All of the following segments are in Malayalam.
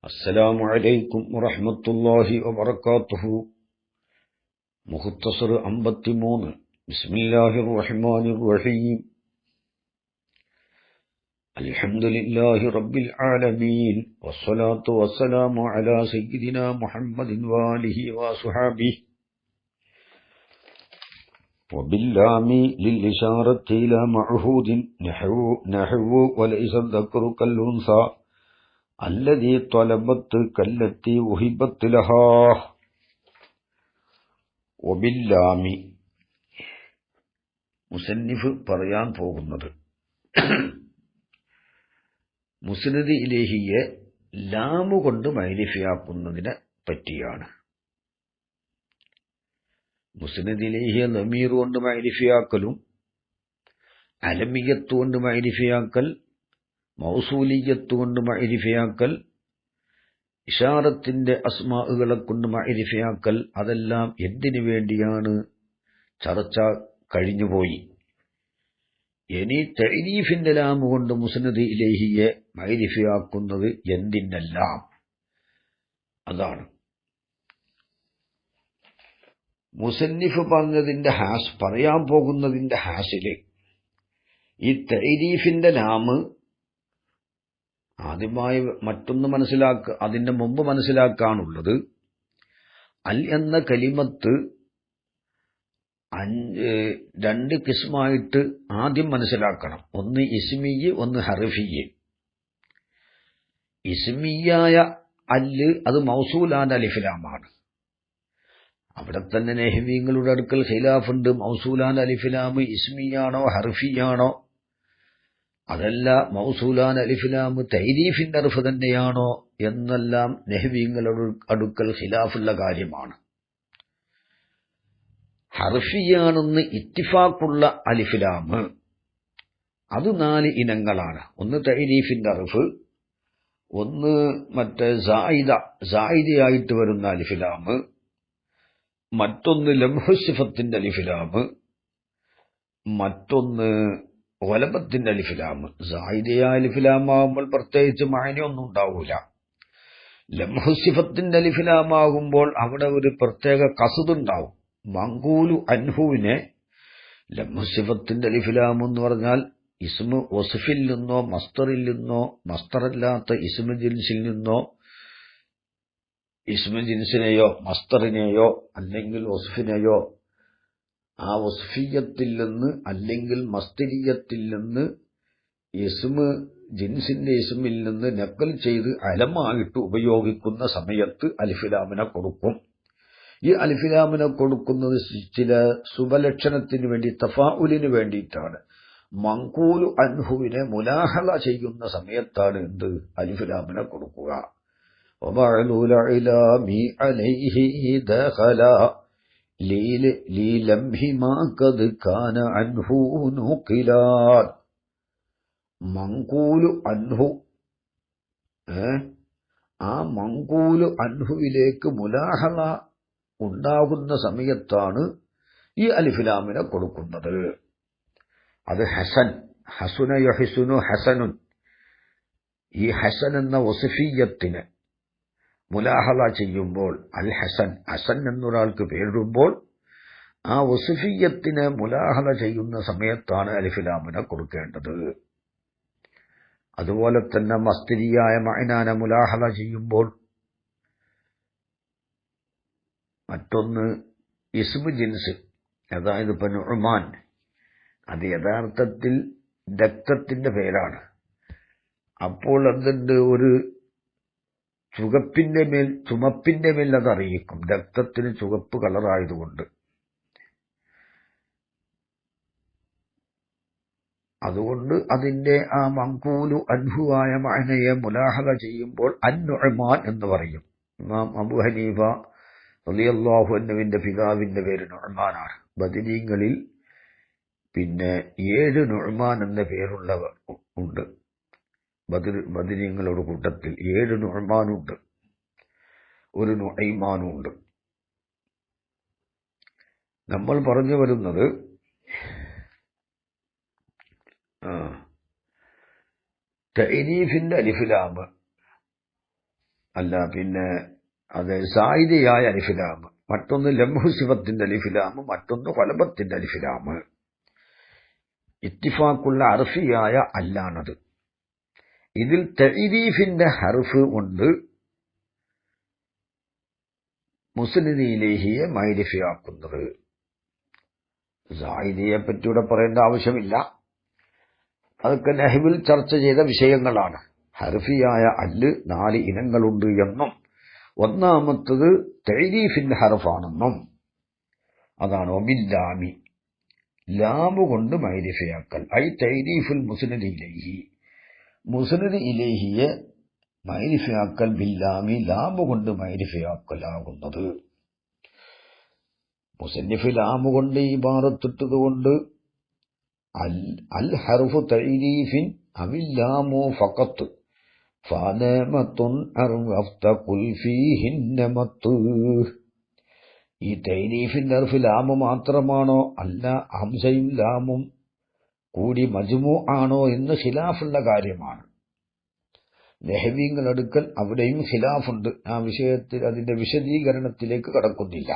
السلام عليكم ورحمة الله وبركاته. مختصر 53. بسم الله الرحمن الرحيم. الحمد لله رب العالمين، والصلاة والسلام على سيدنا محمد وآله وصحبه. وباللام للإشارة إلى معهود نحو وليس الذكر كالأنثى الذي طلبت كالتي وهبت لها. وباللام മുസന്നിഫ് പറയാൻ പോകുന്നത് മുസ്നദ് ഇലൈഹിയെ ലാമു കൊണ്ട് മഅരിഫയാക്കുന്നതിനെ പറ്റിയാണ്. മുസ്നദ് ഇലൈഹിയെ ലമീർ കൊണ്ട് മഅരിഫയാക്കലും അലമിയത്ത് കൊണ്ട് മഅരിഫയാക്കൽ, മൗസൂലിയത്ത് കൊണ്ട് മഅരിഫയാക്കൽ, ഇഷാറത്തിന്റെ അസ്മാഉകളെ കൊണ്ട് മഅരിഫയാക്കൽ, അതെല്ലാം എന്തിനു വേണ്ടിയാണ് ചർച്ച കഴിഞ്ഞുപോയി. ഇനി തഅരീഫിന്റെ ലാമു കൊണ്ട് മുസ്നദ് ഇലൈഹിയെ മഅരിഫയാക്കുന്നത് എന്തിനെല്ലാം, അതാണ് മുസന്നിഫ് പറഞ്ഞതിന്റെ പറയാൻ പോകുന്നതിന്റെ ഹാസില് ഈ തഅരീഫിന്റെ ലാമ് ആദ്യമായി മറ്റൊന്ന് അതിന്റെ മുമ്പ് മനസ്സിലാക്കാനുള്ളത്, അൽ എന്ന കലിമത്ത് രണ്ട് കിസ്മായിട്ട് ആദ്യം മനസ്സിലാക്കണം. ഒന്ന് ഇസ്മിയ്യ്, ഒന്ന് ഹർഫിയ്യ്. ഇസ്മിയായ അല്ല് അത് മൗസൂലാന്റെ അലിഫിലാമാണ്. അവിടെ തന്നെ നെഹ്വിങ്ങളുടെ അടുക്കൽ ഖിലാഫുണ്ട്. മൗസൂലാന്റെ അലിഫിലാമ് ഇസ്മിയാണോ ഹർഫിയാണോ, അതല്ല മൗസൂലാൻ അലിഫിലാം തഅരീഫിന്റെ അർഫ് തന്നെയാണോ എന്നെല്ലാം നെഹ്വിങ്ങളുടെ അടുക്കൽ ഖിലാഫുള്ള കാര്യമാണ്. ഹർഫിയാണെന്ന് ഇത്തിഫാഖുള്ള അലിഫിലാമ് അത് 4 ഇനങ്ങളാണ്. ഒന്ന് തഅരീഫിന്റെ അർഫ്, ഒന്ന് മറ്റേ സായിദയായിട്ട് വരുന്ന അലിഫിലാമ്, മറ്റൊന്ന് ലംഹുസിഫത്തിന്റെ അലിഫിലാമ്, മറ്റൊന്ന് വലബത്തിന്റെ അലിഫിലാമ്. സായിദയായ അലിഫിലാമാകുമ്പോൾ പ്രത്യേകിച്ച് മായനയൊന്നും ഉണ്ടാവൂല. ലംഹുസിഫത്തിന്റെ അലിഫിലാമാകുമ്പോൾ അവിടെ ഒരു പ്രത്യേക കസുദുണ്ടാവും. മങ്കൂലു അൻഹുവിനെ ലംഹുസിഫത്തിന്റെ അലിഫിലാമ് എന്ന് പറഞ്ഞാൽ ഇസ്മു വസ്ഫിൽ നിന്നോ മസ്തറിൽ നിന്നോ, മസ്തറല്ലാത്ത ഇസ്മു ജിൻസിൽ നിന്നോ, ഇസ്മു ജിൻസിനെയോ മസ്തറിനെയോ അല്ലെങ്കിൽ വസ്ഫിനെയോ ആ വസ്ഫിയത്തിൽ നിന്ന് അല്ലെങ്കിൽ മസ്തരിയത്തിൽ നിന്ന് ഇസ്മ് ജിൻസിന്റെ ഇസ്മിൽ നിന്ന് നക്കൽ ചെയ്ത് അലമായിട്ട് ഉപയോഗിക്കുന്ന സമയത്ത് അലിഫിലാമിനെ കൊടുക്കും. ഈ അലിഫിലാമിനെ കൊടുക്കുന്നത് ചില സുബലക്ഷണത്തിന് വേണ്ടി, തഫാഉലിന് വേണ്ടിയിട്ടാണ്. മങ്കൂലു അൻഹുവിനെ മുലാഹള ചെയ്യുന്ന സമയത്താണ് എന്ത് അലിഫിലാമിനെ കൊടുക്കുക. മങ്കൂലു അൻഹു, ആ മങ്കൂലു അൻഹുവിലേക്ക് മുലാഹള ഉണ്ടാകുന്ന സമയത്താണ് ഈ അലിഫിലാമിനെ കൊടുക്കുന്നത്. അത് ഹസൻ, ഹസുന യഹ്സുനു ഹസനുൻ, ഈ ഹസൻ എന്ന വസ്ഫിയത്തിന് മുലാഹള ചെയ്യുമ്പോൾ, അൽ ഹസൻ, ഹസൻ എന്നൊരാൾക്ക് പേരിടുമ്പോൾ ആ വസ്ഫിയത്തിനെ മുലാഹള ചെയ്യുന്ന സമയത്താണ് അലിഫിലാമിനെ കൊടുക്കേണ്ടത്. അതുപോലെ തന്നെ മസ്തരിയായ മഅനാനെ മുലാഹള ചെയ്യുമ്പോൾ, മറ്റൊന്ന് ഇസ്മു ജിൻസ്, അതായത് ഇപ്പൊ നുഅ്മാൻ, അത് യഥാർത്ഥത്തിൽ രക്തത്തിന്റെ പേരാണ്. അപ്പോൾ അതുണ്ട് ഒരു ചുമപ്പിന്റെ മേൽ അതറിയിക്കും, രക്തത്തിന് ചുവപ്പ് കളറായതുകൊണ്ട്. അതുകൊണ്ട് അതിന്റെ ആ മങ്കൂലു അൻഹുവായ മഅനയെ മുലാഹള ചെയ്യുമ്പോൾ അൻ-നുഅ്മാൻ എന്ന് പറയും. ഇമാം അബൂ ഹനീഫ റളിയല്ലാഹു അൻഹുവിന്റെ പിതാവിന്റെ പേര് നുഅ്മാനാണ്. ബദരീങ്ങളിൽ പിന്നെ 7 നുഅ്മാൻ എന്ന പേരുള്ളവർ ഉണ്ട്. ബദരീങ്ങളുടെ കൂട്ടത്തിൽ 7 നുഅ്മാനുണ്ട്, ഒരു നുഐമാനുണ്ട്. നമ്മൾ പറഞ്ഞു വരുന്നത് തഅരീഫിന്റെ അലിഫ് ലാം അല്ല പിന്നെ അത് സായിദയായ അലിഫിലാമ്, മറ്റൊന്ന് ലംഹുസിഫത്തിന്റെ അലിഫിലാമ്, മറ്റൊന്ന് ഖലബത്തിന്റെ അലിഫിലാമ്. ഇത്തിഫാക്കുള്ള അർഫിയായ അല്ലാണത്. ഇതിൽ തഅരീഫിന്റെ ഹർഫ് കൊണ്ട് മുസ്നദ് ഇലൈഹിയെ മഅരിഫയാക്കുന്നത്. സായിദിയെ പറ്റി ഇവിടെ പറയേണ്ട ആവശ്യമില്ല, അതൊക്കെ നഹ്വിൽ ചർച്ച ചെയ്ത വിഷയങ്ങളാണ്. ഹർഫിയായ അല്ല് 4 ഇനങ്ങളുണ്ട് എന്നും ഒന്നാമത്തത് തഅരീഫിന്റെ ഹർഫാണെന്നും അതാണ് വബില്ലാമി, ലാമു കൊണ്ട് മഅരിഫയാക്കൽ. ഐ തഅരീഫുൽ മുസ്നദ് ഇലൈഹി, മുസ്നദ് ഇലൈഹിയെ മഅരിഫയാക്കൽ ബില്ലാമി, ലാമു കൊണ്ട് മഅരിഫയാക്കലാകുന്നത്. മുസന്നിഫ് ലാമു കൊണ്ട് ഇബാറത്തിട്ടതുകൊണ്ട് അൽ ഹർഫു തഅരീഫിൻ അവില്ലാമു ഫഖത്ത് ഫാനമത്തുൻ അർവഫ്ത ഖുൽ ഫീഹിന്നമത്ത്. ഈ തഅരീഫിന്റെ ഹർഫ് ലാമു മാത്രമാണോ അല്ല ഹംസയും ലാമും കൂടി മജ്മൂ ആണോ എന്ന് ഖിലാഫുള്ള കാര്യമാണ്. നഹ്വികളെടുക്കൽ അവിടെയും ഖിലാഫുണ്ട്. ആ വിഷയത്തിൽ അതിന്റെ വിശദീകരണത്തിലേക്ക് കടക്കുന്നില്ല.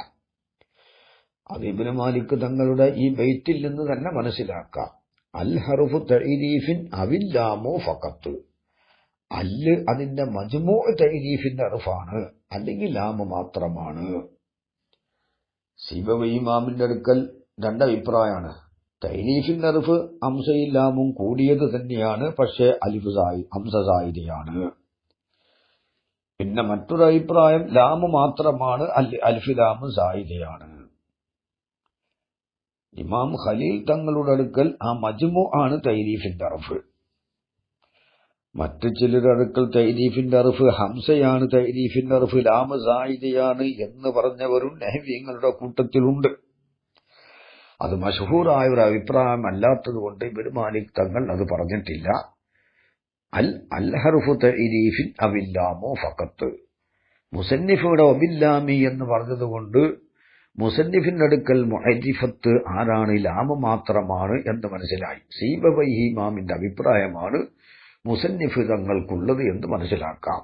അത് ഇബ്നു മാലിക് തങ്ങളുടെ ഈ ബൈത്തിൽ നിന്ന് തന്നെ മനസ്സിലാക്കാം. അൽ ഹർഫു തഅരീഫിൻ അവില്ലാമു ഫഖത്ത്, അല്ല് അതിന്റെ മജ്മൂ തഅരീഫിന്റെ ഹർഫാണ്, അല്ലെങ്കിൽ ലാമു മാത്രമാണ്. സിബവി ഇമാമിന്റെ അടുക്കൽ 2 അഭിപ്രായമാണ്. തഅരീഫിന്റെ ഹർഫ് ഹംസയും ലാമും കൂടിയത് തന്നെയാണ്, പക്ഷേ ഹംസ സായിദയാണ്. പിന്നെ മറ്റൊരു അഭിപ്രായം ലാമു മാത്രമാണ്, അലിഫ് ലാമു സായിദയാണ്. ഇമാം ഖലീൽ തങ്ങളുടെ അടുക്കൽ ആ മജ്മൂ ആണ് തഅരീഫിന്റെ ഹർഫ്. മറ്റു ചിലരുടെ അടുക്കൽ തഅരീഫിന്റെ ഹർഫ് ഹംസയാണ്, തഅരീഫിന്റെ ഹർഫ് ലാമു സായിദയാണ് എന്ന് പറഞ്ഞവരും നഹ്വികളുടെ കൂട്ടത്തിലുണ്ട്. അത് മശ്ഹൂറായ ഒരു അഭിപ്രായം അല്ലാത്തതുകൊണ്ട് ഇബ്നു മാലിക് തങ്ങൾ അത് പറഞ്ഞിട്ടില്ല. അൽ ഹർഫു തഅരീഫിൻ അവില്ലാമു ഫഖത്ത്. മുസന്നിഫുടെ വബില്ലാമി എന്ന് പറഞ്ഞതുകൊണ്ട് മുസന്നിഫിന്റെ അടുക്കൽ മുഅരിഫത്ത് ആരാണ്? ലാമു മാത്രമാണ് എന്ന് മനസ്സിലായി. സീബവൈഹി ഇമാമിന്റെ അഭിപ്രായമാണ് മുസന്നിഫ് തങ്ങൾക്കുള്ളത് എന്ന് മനസ്സിലാക്കാം.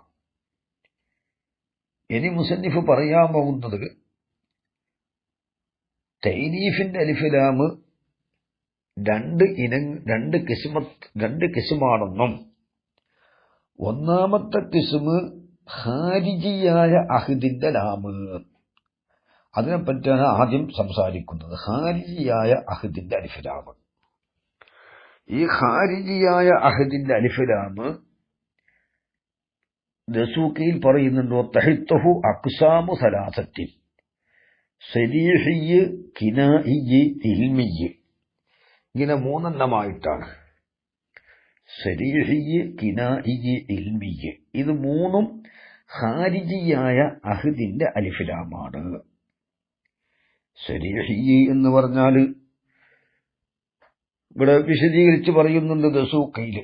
ഇനി മുസന്നിഫ് പറയാൻ പോകുന്നത് തഅരീഫിന്റെ അലിഫ് ലാമ് 2 കിസ്മാണെന്നും ഒന്നാമത്തെ കിസ്മ് ഖാരിജിയായ അഹദിന്റെ ലാമ്, അതിനെപ്പറ്റിയാണ് ആദ്യം സംസാരിക്കുന്നത്. ഖാരിജിയായ അഹദിന്റെ അലിഫ് ലാമ്. ഈ ഖാരിജിയായ അഹദിന്റെ അലിഫ് ലാമ് ദസൂഖിയിൽ പറയുന്നുണ്ടോ, തഹിത്തഹു അഖ്സാമു സലാസത്തിൻ, സരീഹിയ്യ്, കിനാഇയ്യ്, ഇൽമിയ്യ്, ഇങ്ങനെ 3 എണ്ണമായിട്ടാണ്. സരീഹിയ്യ്, കിനാഇയ്യ്, ഇൽമിയ്യ്, ഇത് 3ഉം ഖാരിജിയായ അഹദിന്റെ അലിഫ് ലാമാണ്. സരീഹിയ്യ് എന്ന് പറഞ്ഞാൽ ഇവിടെ വിശദീകരിച്ച് പറയുന്നുണ്ട് ദസൂഖിയില്.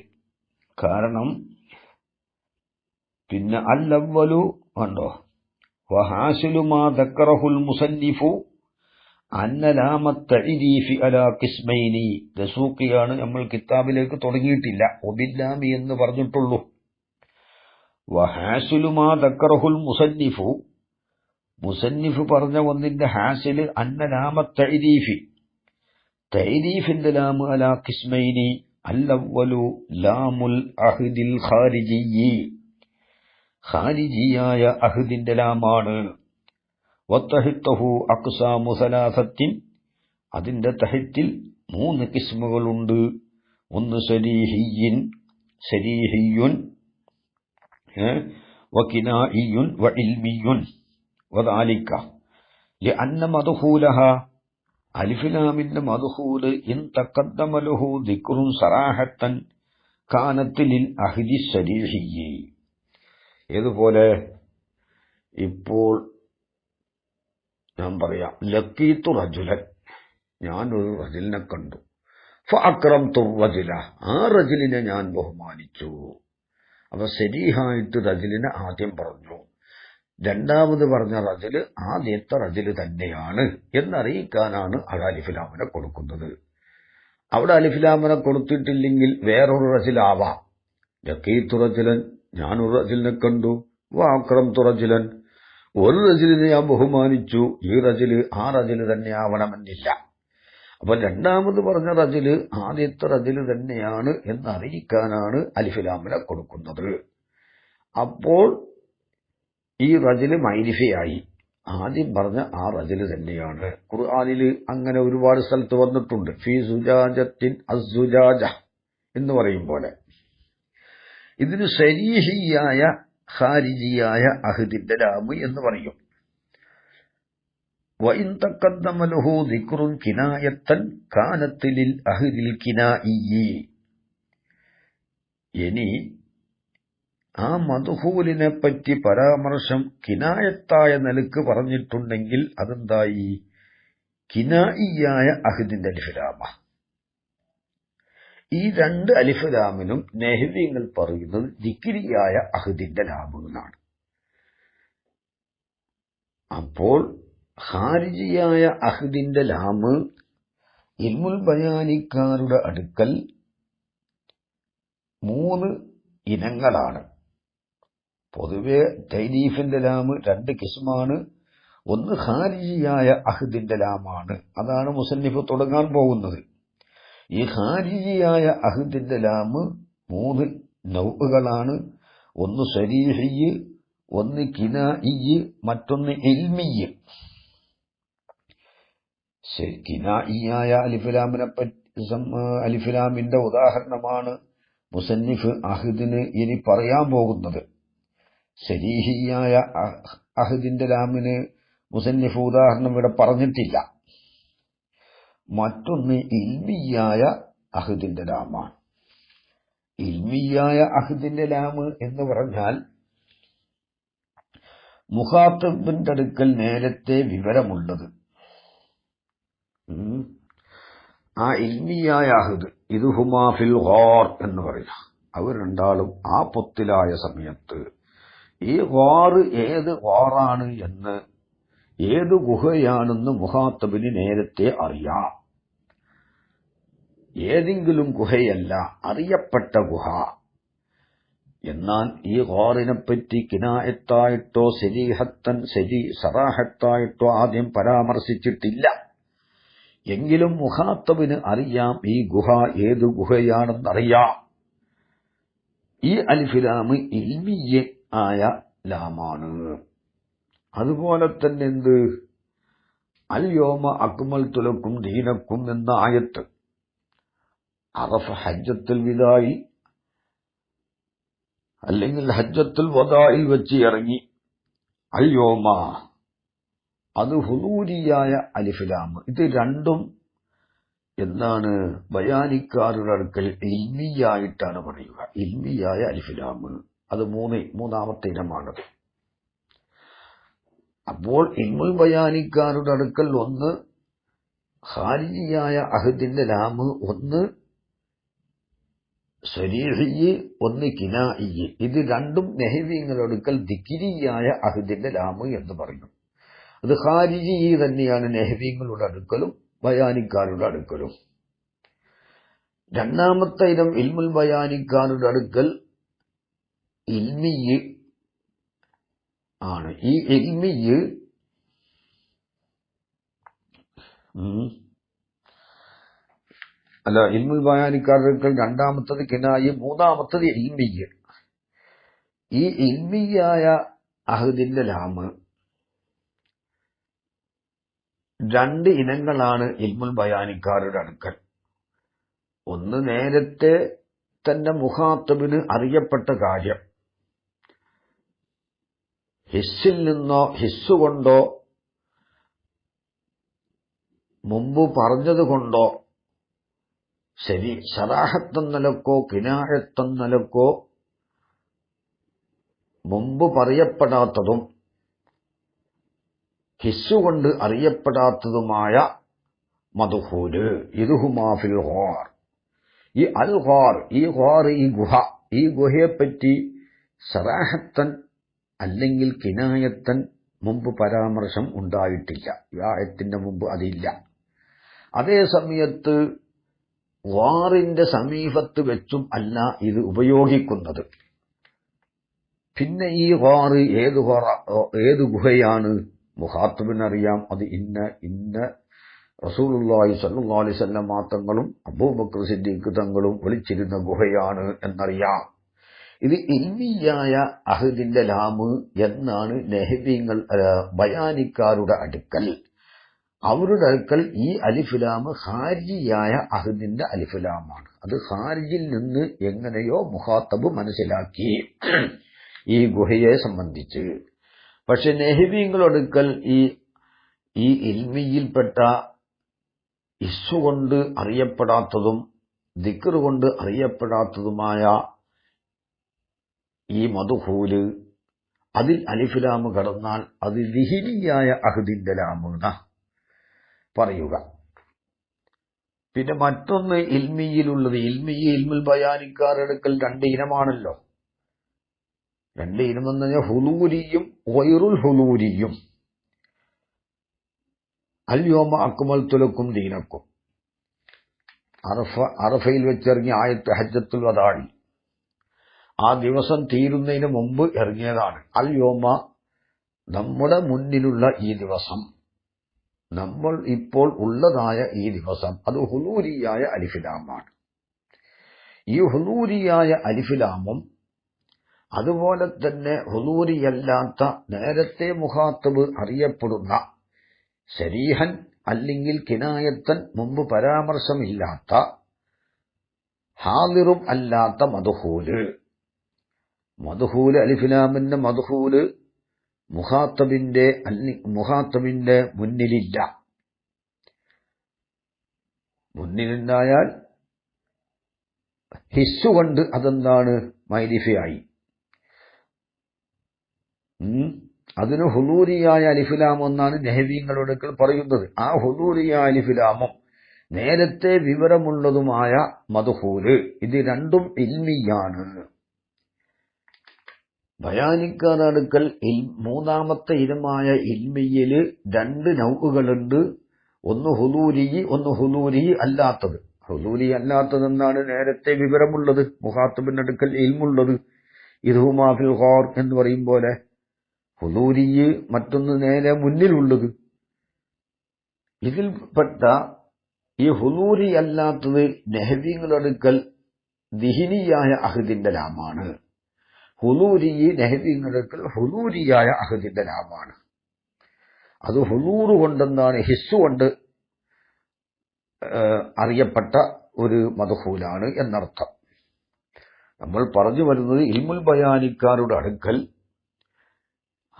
കാരണം പിന്നെ അൽ-അവ്വലു കണ്ടോ, വഹാസിലു മാ ദക്കറഹുൽ മുസന്നിഫു അന്ന ലാമത്ത് തഅരീഫി അലാ ഖിസ്മൈനി. ദസൂഖിയാണ്, നമ്മൾ കിതാബിലേക്ക് തുടങ്ങിയിട്ടില്ല, വബില്ലാമി എന്ന് പറഞ്ഞിട്ടുള്ളൂ. വഹാസിലു മാ ദക്കറഹുൽ മുസന്നിഫു, മുസന്നിഫ് പറഞ്ഞ ഒന്നിന്റെ ഹാസില് അന്ന ലാമത്ത് തഅരീഫി, തഅരീഫിന്റെ ലാമ് അലാ ഖിസ്മൈനി. അൽ-അവ്വലു ലാമുൽ അഹ്ദിൽ ഖാരിജിയ്യി, ഖാരിജിയായ അഹദിന്റെ ലാമാണ്. വത്തഹിത്തഹു അഖ്സാമു സലാസത്തിൻ, അതിന്റെ തഹിത്തിൽ 3 കിസ്മുകളുണ്ട്. ഒന്ന് സരീഹിയ്യുൻ വകിനാഇയ്യുൻ വഇൽമിയ്യുൻ. വദാലിക ലിഅന്ന മദ്ഖൂലഹ, അലിഫ് ലാമിന്റെ മദ്ഖൂല് ഇൻ തഖദ്ദമ ലഹു ദിക്റുൻ സറാഹത്തൻ കാനത്ത് ലിൽ അഹ്ദി സരീഹിയ്യി. ഇതുപോലെ ഇപ്പോൾ ഞാൻ പറയാം, ലഖീതു റജുലൻ, ഞാനൊരു റജുലിനെ കണ്ടു. ഫഅക്രംതു റജുല, ആ റജുലിനെ ഞാൻ ബഹുമാനിച്ചു. അപ്പൊ സരീഹായിട്ട് റജുലിനെ ആദ്യം പറഞ്ഞു, രണ്ടാമത് പറഞ്ഞ റജുല് ആദ്യത്തെ റജുല് തന്നെയാണ് എന്നറിയിക്കാനാണ് അത് അലിഫ്ലാമിനെ കൊടുക്കുന്നത്. അവിടെ അലിഫ്ലാമിനെ കൊടുത്തിട്ടില്ലെങ്കിൽ വേറൊരു റജുലാവാം. ലഖീതു റജുലൻ, ഞാനൊരു റജുലിനെ കണ്ടു. വഅക്രംതു റജുലൻ, ഒരു റജുലിനെ ഞാൻ ബഹുമാനിച്ചു, ഈ റജുല് ആ റജുല് തന്നെ ആവണമെന്നില്ല. അപ്പൊ രണ്ടാമത് പറഞ്ഞ റജുല് ആദ്യത്തെ റജുല് തന്നെയാണ് എന്നറിയിക്കാനാണ് അലിഫിലാമിനെ കൊടുക്കുന്നത്. അപ്പോൾ ഈ റജുല് മൈരിഫയായി. ആദ്യം പറഞ്ഞ ആ റജുല് തന്നെയാണ്. ഖുർആനിൽ അങ്ങനെ ഒരുപാട് സ്ഥലത്ത് വന്നിട്ടുണ്ട്. ഫീ സുജാജത്തിൻ അസ്സുജാജ എന്ന് പറയും പോലെ. ഇതിന് ശരീഹിയായ ഖാരിജിയായ അഹദിന്റെ ലാമ് എന്ന് പറയും. വഇൻ തഖദ്ദമ ലഹു ദിക്റുൻ കിനായത്തൻ കാനത് ലിൽ അഹദിൽ കിനായിയി. ഇനി ആ മദ്ഹൂലിനെ പറ്റി പരാമർശം കിനായത്തായ നിലക്ക് പറഞ്ഞിട്ടുണ്ടെങ്കിൽ അതെന്തായി? കിനായിയായ അഹദിന്റെ അലിഫ്ലാമ. ഈ രണ്ട് അലിഫ്ലാമിനും നെഹ്വിങ്ങൾ പറയുന്നത് ദിക്രിയായ അഹദിന്റെ ലാമ് എന്നാണ്. അപ്പോൾ ഖാരിജിയായ അഹദിന്റെ ലാമ് ഇൽമുൽ ബയാനിക്കാരുടെ അടുക്കൽ 3 ഇനങ്ങളാണ്. പൊതുവെ തൈരീഫിന്റെ ലാമ് 2 കിസ്മാണ്. ഒന്ന് ഖാരിജിയായ അഹദിന്റെ ലാമാണ്. അതാണ് മുസന്നിഫ് തുടങ്ങാൻ പോകുന്നത്. ഈ ഖാരിജിയായ അഹദിന്റെ ലാമ് 3 നൗകളാണ്. ഒന്ന് സരീഹി, ഒന്ന് കിനായി, മറ്റൊന്ന് ഇൽമിയ്. കിനായിയായ അലിഫിലാമിന്റെ ഉദാഹരണമാണ് മുസന്നിഫ് അഹദിന് ഇനി പറയാൻ പോകുന്നത്. സരീഹിയായ അഹദിന്റെ ലാമിന് മുസന്നിഫ് ഉദാഹരണം ഇവിടെ പറഞ്ഞിട്ടില്ല. മറ്റൊന്ന് ഇൽമിയായ അഹദിന്റെ ലാമാണ്. ഇൽമിയായ അഹദിന്റെ ലാമ് എന്ന് പറഞ്ഞാൽ മുഖാത്തബിന്റെ അടുക്കൽ നേരത്തെ വിവരമുള്ളത്. ആ ഇൽമിയായ അഹദ് ഇത് ഹുമാ ഫിൽ ഗാർ എന്ന് പറയാം. അവർ രണ്ടാളും ആ പൊത്തിലായ സമയത്ത് ഈ ഗാറ് ഏത് ഗാറാണ് എന്ന്, ഏത് ഗുഹയാണെന്ന് മുഖാത്തബിന് നേരത്തെ അറിയാം. ഏതെങ്കിലും ഗുഹയല്ല, അറിയപ്പെട്ട ഗുഹ. എന്നാൽ ഈ ഗാറിനെപ്പറ്റി കിനായത്തായിട്ടോ സറാഹത്തായിട്ടോ ആദ്യം പരാമർശിച്ചിട്ടില്ല. എങ്കിലും മുഖാത്തബിന് അറിയാം ഈ ഗുഹ ഏത് ഗുഹയാണെന്നറിയാം. ഈ അലിഫിലാമ് ഇൽമിയ ആയ ലാമാണ്. അതുപോലെ തന്നെ എന്ത്? അൽ യൗമ അക്മൽതു ലക്കും ദീനക്കും എന്ന ആയത്ത് അറഫ ഹജ്ജത്തുൽ വിദായി അല്ലെങ്കിൽ ഹജ്ജത്തുൽ വദായിൽ വെച്ച് ഇറങ്ങി. അൽ യൗമ അത് ഹുദൂരിയായ അലിഫിലാമ്. ഇത് രണ്ടും എന്താണ്? ബയാനിക്കാരുടെ അടുക്കൽ ഇൽമിയായിട്ടാണ് പറയുക. ഇൽമിയായ അലിഫിലാമ് അത് മൂന്നാമത്തെ ഇനമാണത്. അപ്പോൾ ഇൽമുൽ ബയാനിക്കാരുടെ അടുക്കൽ ഒന്ന് ഖാരിജിയായ അഹദിന്റെ ലാമ്, ഒന്ന് സരീഹി, ഒന്ന് കിനായി. ഇത് രണ്ടും നെഹ്വിങ്ങളുടെ അടുക്കൽ ദിക്രിയായ അഹദിന്റെ ലാമ് എന്ന് പറയും. അത് ഖാരിജി തന്നെയാണ് നെഹ്വിങ്ങളുടെ അടുക്കലും ബയാനിക്കാരുടെ അടുക്കലും. രണ്ടാമത്തെ ഇനം ഇൽമുൽ ബയാനിക്കാരുടെ അടുക്കൽ ഇൽമിയ് ആണ്. ഈ ഇൽമിയ് ഇൽമുൽ ബയാനിക്കാരുടെ അടുക്കൽ രണ്ടാമത്തത് കിനായി, മൂന്നാമത്തത് ഇൽമിയ്. ഈ ഇൽമിയായ അഹദിന്റെ ലാമ് 2 ഇനങ്ങളാണ് ഇൽമുൽ ബയാനിക്കാരുടെ അടുക്കൽ. ഒന്ന് നേരത്തെ തന്നെ മുഖാത്തബിന് അറിയപ്പെട്ട കാര്യം, ഹിസ്സിൽ നിന്നോ ഹിസ്സുകൊണ്ടോ മുമ്പ് പറഞ്ഞതുകൊണ്ടോ ശരി സറാഹത്തെന്നലക്കോ കിനായത്തെന്നലക്കോ മുമ്പ് പറയപ്പെടാത്തതും ഹിസ്സുകൊണ്ട് അറിയപ്പെടാത്തതുമായ മദ്ഹൂല് ഇത് ഹുമാ ഫിൽ ഗാർ. ഈ അൽ ഗാർ, ഈ ഗുഹ, ഈ ഗുഹയെപ്പറ്റി സറാഹത്തൻ അല്ലെങ്കിൽ കിനായത്തൻ മുമ്പ് പരാമർശം ഉണ്ടായിട്ടില്ല. ഈ ആയത്തിന്റെ മുമ്പ് അതില്ല. അതേ സമയത്ത് ഗാറിന്റെ സമീപത്ത് വെച്ചും അല്ല ഇത് ഉപയോഗിക്കുന്നത്. പിന്നെ ഈ ഗാറ് ഏത് ഗുഹയാണ്? മുഖാത്തബിനറിയാം അത് ഇന്ന റസൂലുള്ളാഹി സ്വല്ലല്ലാഹു അലൈഹി വസല്ലം തങ്ങളും അബൂബക്കർ സിദ്ദീഖ് തങ്ങളും വിളിച്ചിരുന്ന ഗുഹയാണ് എന്നറിയാം. ഇത് ഇൽമിയായ അഹദിന്റെ ലാമ് എന്നാണ് നെഹ്ബിങ്ങൾ ബയാനിക്കാരുടെ അടുക്കൽ. അവരുടെ അടുക്കൽ ഈ അലിഫുലാമ് ഖാരിജിയായ അഹദിന്റെ അലിഫുലാമാണ്. അത് ഖാരിജിൽ നിന്ന് എങ്ങനെയോ മുഖാത്തബ് മനസ്സിലാക്കി ഈ ഗുഹയെ സംബന്ധിച്ച്. പക്ഷെ നെഹ്ബിങ്ങളൊടുക്കൽ ഈ ഇൽമിയിൽപ്പെട്ട ഇസ്സു കൊണ്ട് അറിയപ്പെടാത്തതും ദിക്ർ കൊണ്ട് അറിയപ്പെടാത്തതുമായ ഈ മദ്ഹൂല്, അതിൽ അലിഫുലാമ് കടന്നാൽ അത് ദിഹിനിയായ അഹദിന്റെ ലാമെന്ന പറയുക. പിന്നെ മറ്റൊന്ന് ഇൽമിയിലുള്ളത്. ഇൽമുൽ ബയാനിക്കാരെടുക്കൽ രണ്ട് ഇനമാണല്ലോ. രണ്ട് ഇനം എന്ന് പറഞ്ഞാൽ ഹുലൂരിയും ഗൈറുൽ ഹുലൂരിയും. അൽ യൗമ അക്മൽതു ലക്കും ദീനക്കും അറഫയിൽ വെച്ചിറങ്ങിയ ആയത്ത് ഹജ്ജത്തുൽ വദാഇ ആ ദിവസം തീരുന്നതിന് മുമ്പ് ഇറങ്ങിയതാണ്. അൽ യൗമ നമ്മുടെ മുന്നിലുള്ള ഈ ദിവസം, നമ്മൾ ഇപ്പോൾ ഉള്ളതായ ഈ ദിവസം, അത് ഹുലൂരിയായ അലിഫിലാമാണ്. ഈ ഹുലൂരിയായ അലിഫിലാമും അതുപോലെ തന്നെ ഹുലൂരിയല്ലാത്ത നേരത്തെ മുഖാത്തബ് അറിയപ്പെടുന്ന ശരീഹൻ അല്ലെങ്കിൽ കിനായത്തൻ മുമ്പ് പരാമർശമില്ലാത്ത ഹാദിറും അല്ലാത്ത മദ്ഹൂല് അലിഫിലാമിന്റെ മദ്ഹൂല് മുഖാത്തബിന്റെ മുന്നിലില്ല. മുന്നിലുണ്ടായാൽ ഹിസ്സുകൊണ്ട് അതെന്താണ് മൈരിഫയായി. അതിന് ഹുലൂരിയായ അലിഫിലാം എന്നാണ് നെഹ്ബിങ്ങളുടെ പറയുന്നത്. ആ ഹുലൂരിയായ അലിഫിലാമും നേരത്തെ വിവരമുള്ളതുമായ മദ്ഹൂല്, ഇത് രണ്ടും ഇൽമിയാണ്. ബയാനിക്കാരടുക്കൽ മൂന്നാമത്തെ ഇനമായ ഇൽമിയില് രണ്ട് നൗകളുണ്ട്. ഒന്ന് ഹുലൂരി, ഒന്ന് ഹുലൂരി അല്ലാത്തത്. ഹുലൂരി അല്ലാത്തത് എന്നാണ് നേരത്തെ വിവരമുള്ളത്, മുഖാത്തബിന്റെ അടുക്കൽ ഇൽമുള്ളത്. ഇദ്ഹുമാ ഫിൽ ഖാർ എന്ന് പറയും പോലെ ഹുലൂരി മറ്റൊന്ന് നേരെ മുന്നിലുള്ളത്. ഇതിൽപ്പെട്ട ഈ ഹുലൂരി അല്ലാത്തത് നെഹ്ബിങ്ങളടുക്കൽ ദിഹിനിയായ അഹദിന്റെ ലാമാണ്. ഹുലൂരി നെഹ്ബിങ്ങളടുക്കൽ ഹുലൂരിയായ അഹദിന്റെ ലാമാണ്. അത് ഹുലൂറ് കൊണ്ടെന്താണ് ഹിസ്സുകൊണ്ട് അറിയപ്പെട്ട ഒരു മദ്ഹൂലാണ് എന്നർത്ഥം. നമ്മൾ പറഞ്ഞു വരുന്നത് ഇൽമുൽ ബയാനിക്കാരുടെ അടുക്കൽ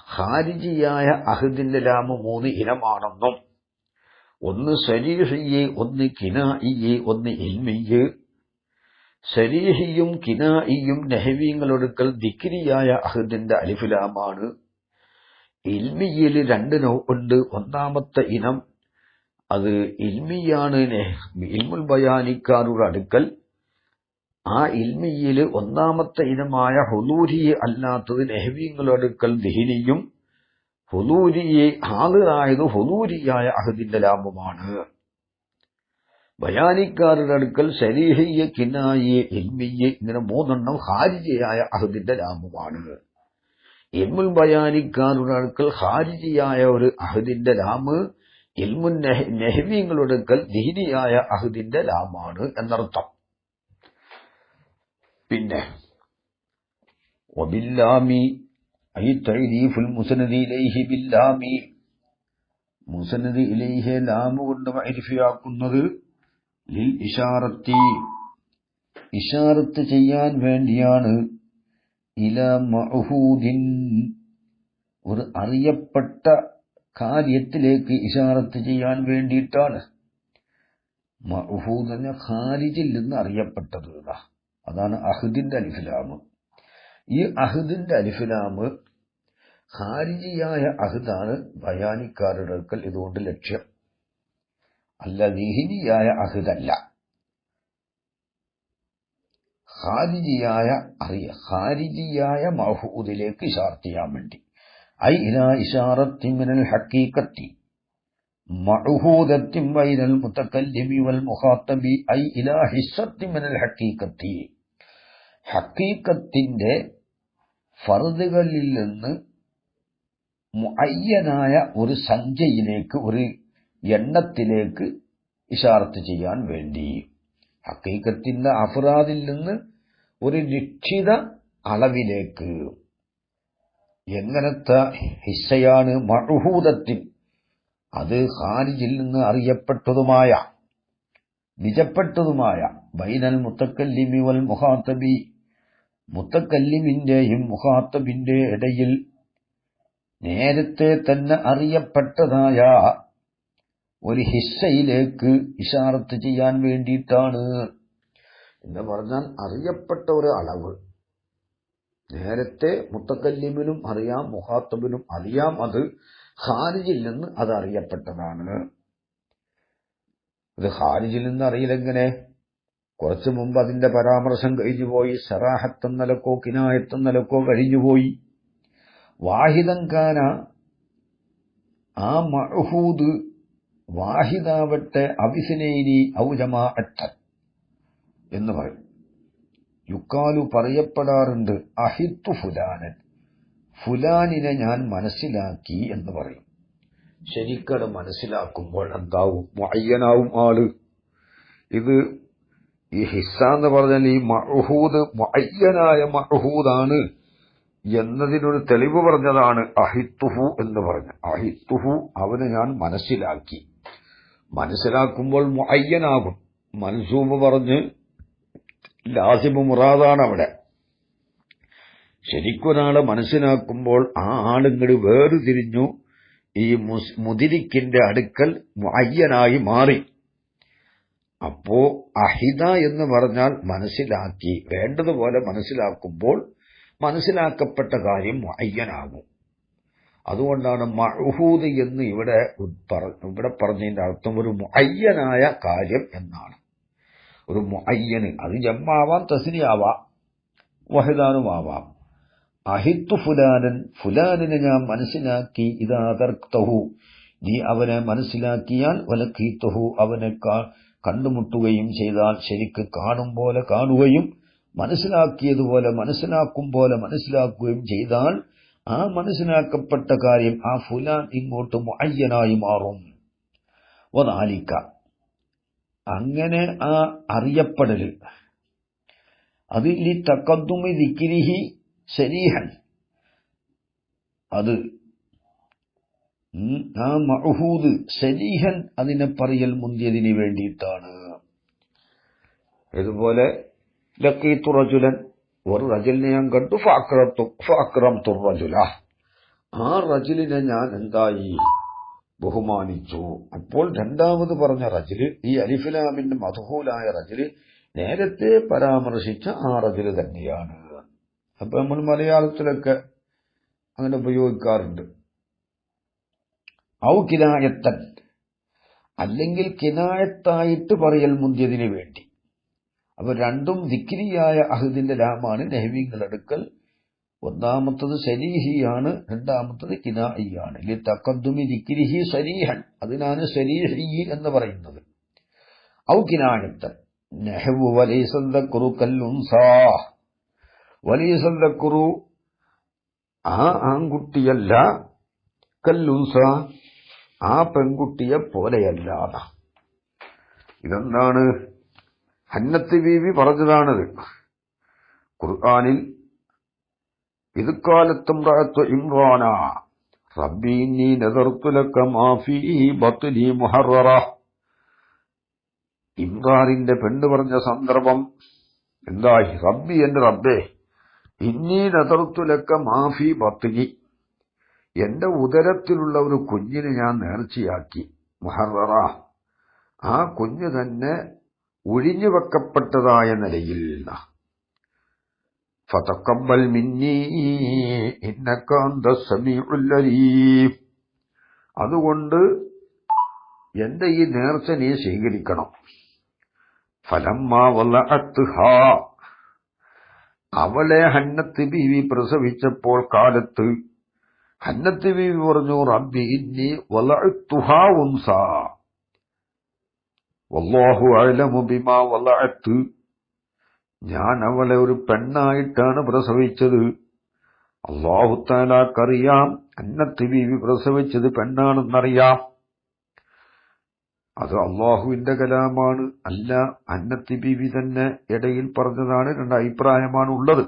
ഖാരിജിയായ അഹദിന്റെ ലാമ് മൂന്ന് ഇനമാണെന്നും, ഒന്ന് സരീഹിയ്യ്, ഒന്ന് കിനാഇയ്യ്, ഒന്ന് ഇൽമിയ്യ്. സരീഹിയും കിനാഇയും നെഹ്ബിങ്ങളൊടുക്കൽ ദിക്രിയായ അഹദിന്റെ അലിഫുലാമാണ്. ഇൽമിയിൽ രണ്ട് ഉണ്ട്. ഒന്നാമത്തെ ഇനം അത് ഇൽമിയാണ്. ഇൽമുൽ ബയാനിക്കാരുടെ അടുക്കൽ ആ ഇൽമിയിൽ ഒന്നാമത്തെ ഇനമായ ഹുലൂരി അല്ലാത്തത് നെഹ്ബിങ്ങളടുക്കൽ ദിഹിനിയും, ഹുലൂരി ഹാദിറായത് ഹുലൂരിയായ അഹദിന്റെ ലാമുമാണ്. ബയാനിക്കാരുടെ അടുക്കൽ സരീഹിയ്യ്, കിനായി, ഇൽമിയ്യ് ഇങ്ങനെ മൂന്നെണ്ണം ഖാരിജിയായ അഹദിന്റെ ലാമുമാണ്. ഇൽമുൽ ബയാനിക്കാരുടെ അടുക്കൽ ഖാരിജിയായ ഒരു അഹദിന്റെ ലാമ് ഇൽമുൻ നെഹ്ബിങ്ങളുടെ അടുക്കൽ ദിഹിനിയായ അഹദിന്റെ ലാമാണ് എന്നർത്ഥം. പിന്നെ വബില്ലാമി ഐ തഅരീഫുൽ മുസ്നദി ഇലൈഹി ബില്ലാമി, മുസ്നദ് ഇലൈഹി ലാമു കൊണ്ട് മഅരിഫയാക്കുന്നത് ലിൽ ഇശാറത്തി, ഇശാറത്ത് ചെയ്യാൻ വേണ്ടിയാണ്. ഇലാ മഅഹൂദിൻ, ഒരു അറിയപ്പെട്ട കാര്യത്തിലേക്ക് ഇശാറത്ത് ചെയ്യാൻ വേണ്ടിയിട്ടാണ്. മഅഹൂദ് എന്ന ഖാരിജിൽ നിന്ന് അറിയപ്പെട്ടത്, അതാണ് അഹദിന്റെ അലിഫ്ലാമ്. ഈ അഹദിന്റെ അലിഫ്ലാമ് ഖാരിജിയായ അഹദാണ് ബയാനിക്കാരുടെ അടുക്കൽ ഇതുകൊണ്ട് ലക്ഷ്യം. അല്ല ദിഹിനിയായ അഹദല്ല, ഖാരിജിയായ മഅഹൂദിലേക്ക് ഇശാറത്ത് ചെയ്യാൻ വേണ്ടി. ഐ ഇലാ ഇശാറത്തി മിനൽ ഹഖീഖത്തി മഅഹൂദത്തി ബൈനൽ മുതകല്ലിമി വൽ മുഖാത്തബി, ഐ ഇലാ ഹിസ്സത്തി മിനൽ ഹഖീഖത്തി, ഹഖീഖത്തിന്റെ ഫർദുകളിൽ നിന്ന് മുഅയ്യനായ ഒരു സംഖ്യയിലേക്ക്, ഒരു എണ്ണത്തിലേക്ക് ഇശാറത്ത് ചെയ്യാൻ വേണ്ടി. ഹഖീഖത്തിന്റെ അഫ്റാദിൽ നിന്ന് ഒരു നിശ്ചിത അളവിലേക്ക്. എങ്ങനത്തെ ഹിസ്സയാണ്? മഅഹൂദത്തിൻ, അത് ഖാരിജിൽ നിന്ന് അറിയപ്പെട്ടതുമായ, നിജപ്പെട്ടതുമായ, ബൈനൽ മുത്തക്കല്ലിമി വൽ മുഖാത്തബി, മുത്തക്കല്ലിമിന്റെയും മുഖാത്തബിന്റെ ഇടയിൽ നേരത്തെ തന്നെ അറിയപ്പെട്ടതായ ഒരു ഹിസ്സയിലേക്ക് ഇശാറത്ത് ചെയ്യാൻ വേണ്ടിയിട്ടാണ്. എന്ന് പറഞ്ഞാൽ അറിയപ്പെട്ട ഒരു അളവ് നേരത്തെ മുത്തക്കല്ലിമിനും അറിയാം, മുഖാത്തബിനും അറിയാം, അത് ഖാരിജിൽ നിന്ന് അത് അറിയപ്പെട്ടതാണ്. അത് ഖാരിജിൽ നിന്ന് അറിയില്ലെങ്ങനെ? കുറച്ചു മുമ്പ് അതിന്റെ പരാമർശം കഴിഞ്ഞുപോയി. സറാഹത്തെന്നലക്കോ കിനായത്തെന്നലക്കോ കഴിഞ്ഞുപോയി. വാഹിദങ്കാന, ആ മഅഹൂദ് വാഹിദാവട്ടെ, അവിസ്നൈനി ഔ ജമാഅത്തൻ എന്ന് പറയും. യുക്കാലു പറയപ്പെടാറുണ്ട്, അഹിത്തു ഫുലാനൻ, ഫുലാനിനെ ഞാൻ മനസ്സിലാക്കി എന്ന് പറയും. ശരിക്കത് മനസ്സിലാക്കുമ്പോൾ എന്താവും? മുഅയ്യനാവും ആള്. ഇത് ഈ ഹിസ്സ എന്ന് പറഞ്ഞാൽ ഈ മഅഹൂദ് മുഅയ്യനായ മഅഹൂദാണ് എന്നതിനൊരു തെളിവ് പറഞ്ഞതാണ് അഹിത്തുഹു എന്ന് പറഞ്ഞു. അഹിത്തുഹു, അവനെ ഞാൻ മനസ്സിലാക്കി. മനസ്സിലാക്കുമ്പോൾ മുഅയ്യനാകും. മൻസൂബ് പറഞ്ഞ് ലാസിബ് മുറാദാണ് അവിടെ. ശരിക്കൊരാളെ മനസ്സിലാക്കുമ്പോൾ ആ ആളുകൾ വേർതിരിഞ്ഞു ഈ മുദിരിക്കിന്റെ അടുക്കൽ മുഅയ്യനായി മാറി. അപ്പോ അഹിദ എന്ന് പറഞ്ഞാൽ മനസ്സിലാക്കി, വേണ്ടതുപോലെ മനസ്സിലാക്കുമ്പോൾ മനസ്സിലാക്കപ്പെട്ട കാര്യം മുഅയ്യനാകും. അതുകൊണ്ടാണ് മഅഹൂദ് എന്ന് ഇവിടെ പറഞ്ഞതിന്റെ അർത്ഥം ഒരു മുഅയ്യനായ കാര്യം എന്നാണ്. ഒരു മുഅയ്യന്, അത് ജമ്മാവാം, തസ്നിയാവാം, വഹദാനുമാവാം. അഹിത്തു ഫുലാനൻ, ഫുലാനിനെ ഞാൻ മനസ്സിലാക്കി. ഇദാ തർക്തഹു, നീ അവനെ മനസ്സിലാക്കിയാൽ, വലഖീതഹു, അവനെ കണ്ടുമുട്ടുകയും ചെയ്താൽ, ശരിക്ക് കാണും പോലെ കാണുകയും മനസ്സിലാക്കിയതുപോലെ മനസ്സിലാക്കും പോലെ മനസ്സിലാക്കുകയും ചെയ്താൽ, ആ മനസ്സിലാക്കപ്പെട്ട കാര്യം ആ ഫുലാൻ ഇങ്ങോട്ട് മുഅയ്യനായി മാറും. വദാലിക, അങ്ങനെ ആ അറിയപ്പെടല്, അത് ലി തഖദ്ദുമി ദിക്രിഹി ശരീഹൻ, അത് ആ മഅഹൂദ് ശരീഹൻ അതിനെ പറയൽ മുന്തിയതിന് വേണ്ടിയിട്ടാണ്. ഇതുപോലെ ലഖീതു റജുലൻ, ഒരു റജുലിനെ ഞാൻ കണ്ടു, ഫഅക്രംതു റജുല, ആ റജുലിനെ ഞാൻ എന്തായി? ബഹുമാനിച്ചു. അപ്പോൾ രണ്ടാമത് പറഞ്ഞ റജുല്, ഈ അലിഫ്ലാമിന്റെ മദ്ഹൂലായ റജുല് നേരത്തെ പരാമർശിച്ച ആ റജുല് തന്നെയാണ്. അപ്പൊ നമ്മൾ മലയാളത്തിലൊക്കെ അങ്ങനെ ഉപയോഗിക്കാറുണ്ട്. ഔ കിനായത്തൻ, അല്ലെങ്കിൽ കിനായത്തായിട്ട് പറയൽ മുന്തിയതിന് വേണ്ടി. അപ്പൊ രണ്ടും ദിക്രിയായ അഹദിന്റെ ലാമാണ് നഹ്വികളെടുക്കൽ. ഒന്നാമത്തത് ശരീഹിയാണ്, രണ്ടാമത്തത് കിനായിയാണ്. ലി തഖദ്ദുമി ദിക്രിഹി ശരീഹൻ, അതിനാണ് ശരീഹി എന്ന് പറയുന്നത്. ഔ കിനായത്തൻ നഹ്വു വലൈസ ദക്റു കല്ലുൻസാ, വലൈസ ദക്റു, ആ ആൺകുട്ടിയല്ല, കല്ലുൻസ, ആ പെൺകുട്ടിയെ പോലെയല്ലാത. ഇതെന്താണ്? ഹന്നത്ത് ബീവി പറഞ്ഞതാണത് ഖുർആനിൽ. ഇത് കാലത്തും ഇമ്രാന റബ്ബി ഇന്നി നദർതു ലക മാ ഫീ ബത്നി മുഹററ. ഇമ്രാനിന്റെ പെണ്ണ് പറഞ്ഞ സന്ദർഭം എന്തായി? റബ്ബി, എന്റെ റബ്ബേ, ഇന്നി നദർതു ലക മാ ഫീ ബത്നി, എന്റെ ഉദരത്തിലുള്ള ഒരു കുഞ്ഞിനെ ഞാൻ നേർച്ചയാക്കി. മുഹററ, ആ കുഞ്ഞ് തന്നെ ഒഴിഞ്ഞു വെക്കപ്പെട്ടതായ നിലയിൽ. ഫതഖബ്ബൽ മിന്നീ ഇന്നക അൻതസ് സമീഉൽ അലീം, അതുകൊണ്ട് എന്റെ ഈ നേർച്ച നീ സ്വീകരിക്കണം. ഫലമ്മാ വലഅത്ഹാ, അവളെ ഹന്നത്ത് ബീവി പ്രസവിച്ചപ്പോൾ കാലത്ത് ഹന്നത്ത് ബീവി പറഞ്ഞു, റബ്ബി ഇന്നി വലഅത്തുഹാ ഉൻസാ വല്ലാഹു അഅലമു ബിമാ വലഅത്ത്, ഞാൻ അവളെ ഒരു പെണ്ണായിട്ടാണ് പ്രസവിച്ചത്, അല്ലാഹു തആലക്കറിയാം അന്നത്ത് ബീവി പ്രസവിച്ചത് പെണ്ണാണെന്നറിയാം. അത് അള്ളാഹുവിന്റെ കലാമാണ്, അല്ല അന്നത്ത് ബീവി തന്നെ ഇടയിൽ പറഞ്ഞതാണ്. രണ്ട് അഭിപ്രായമാണ് ഉള്ളത്.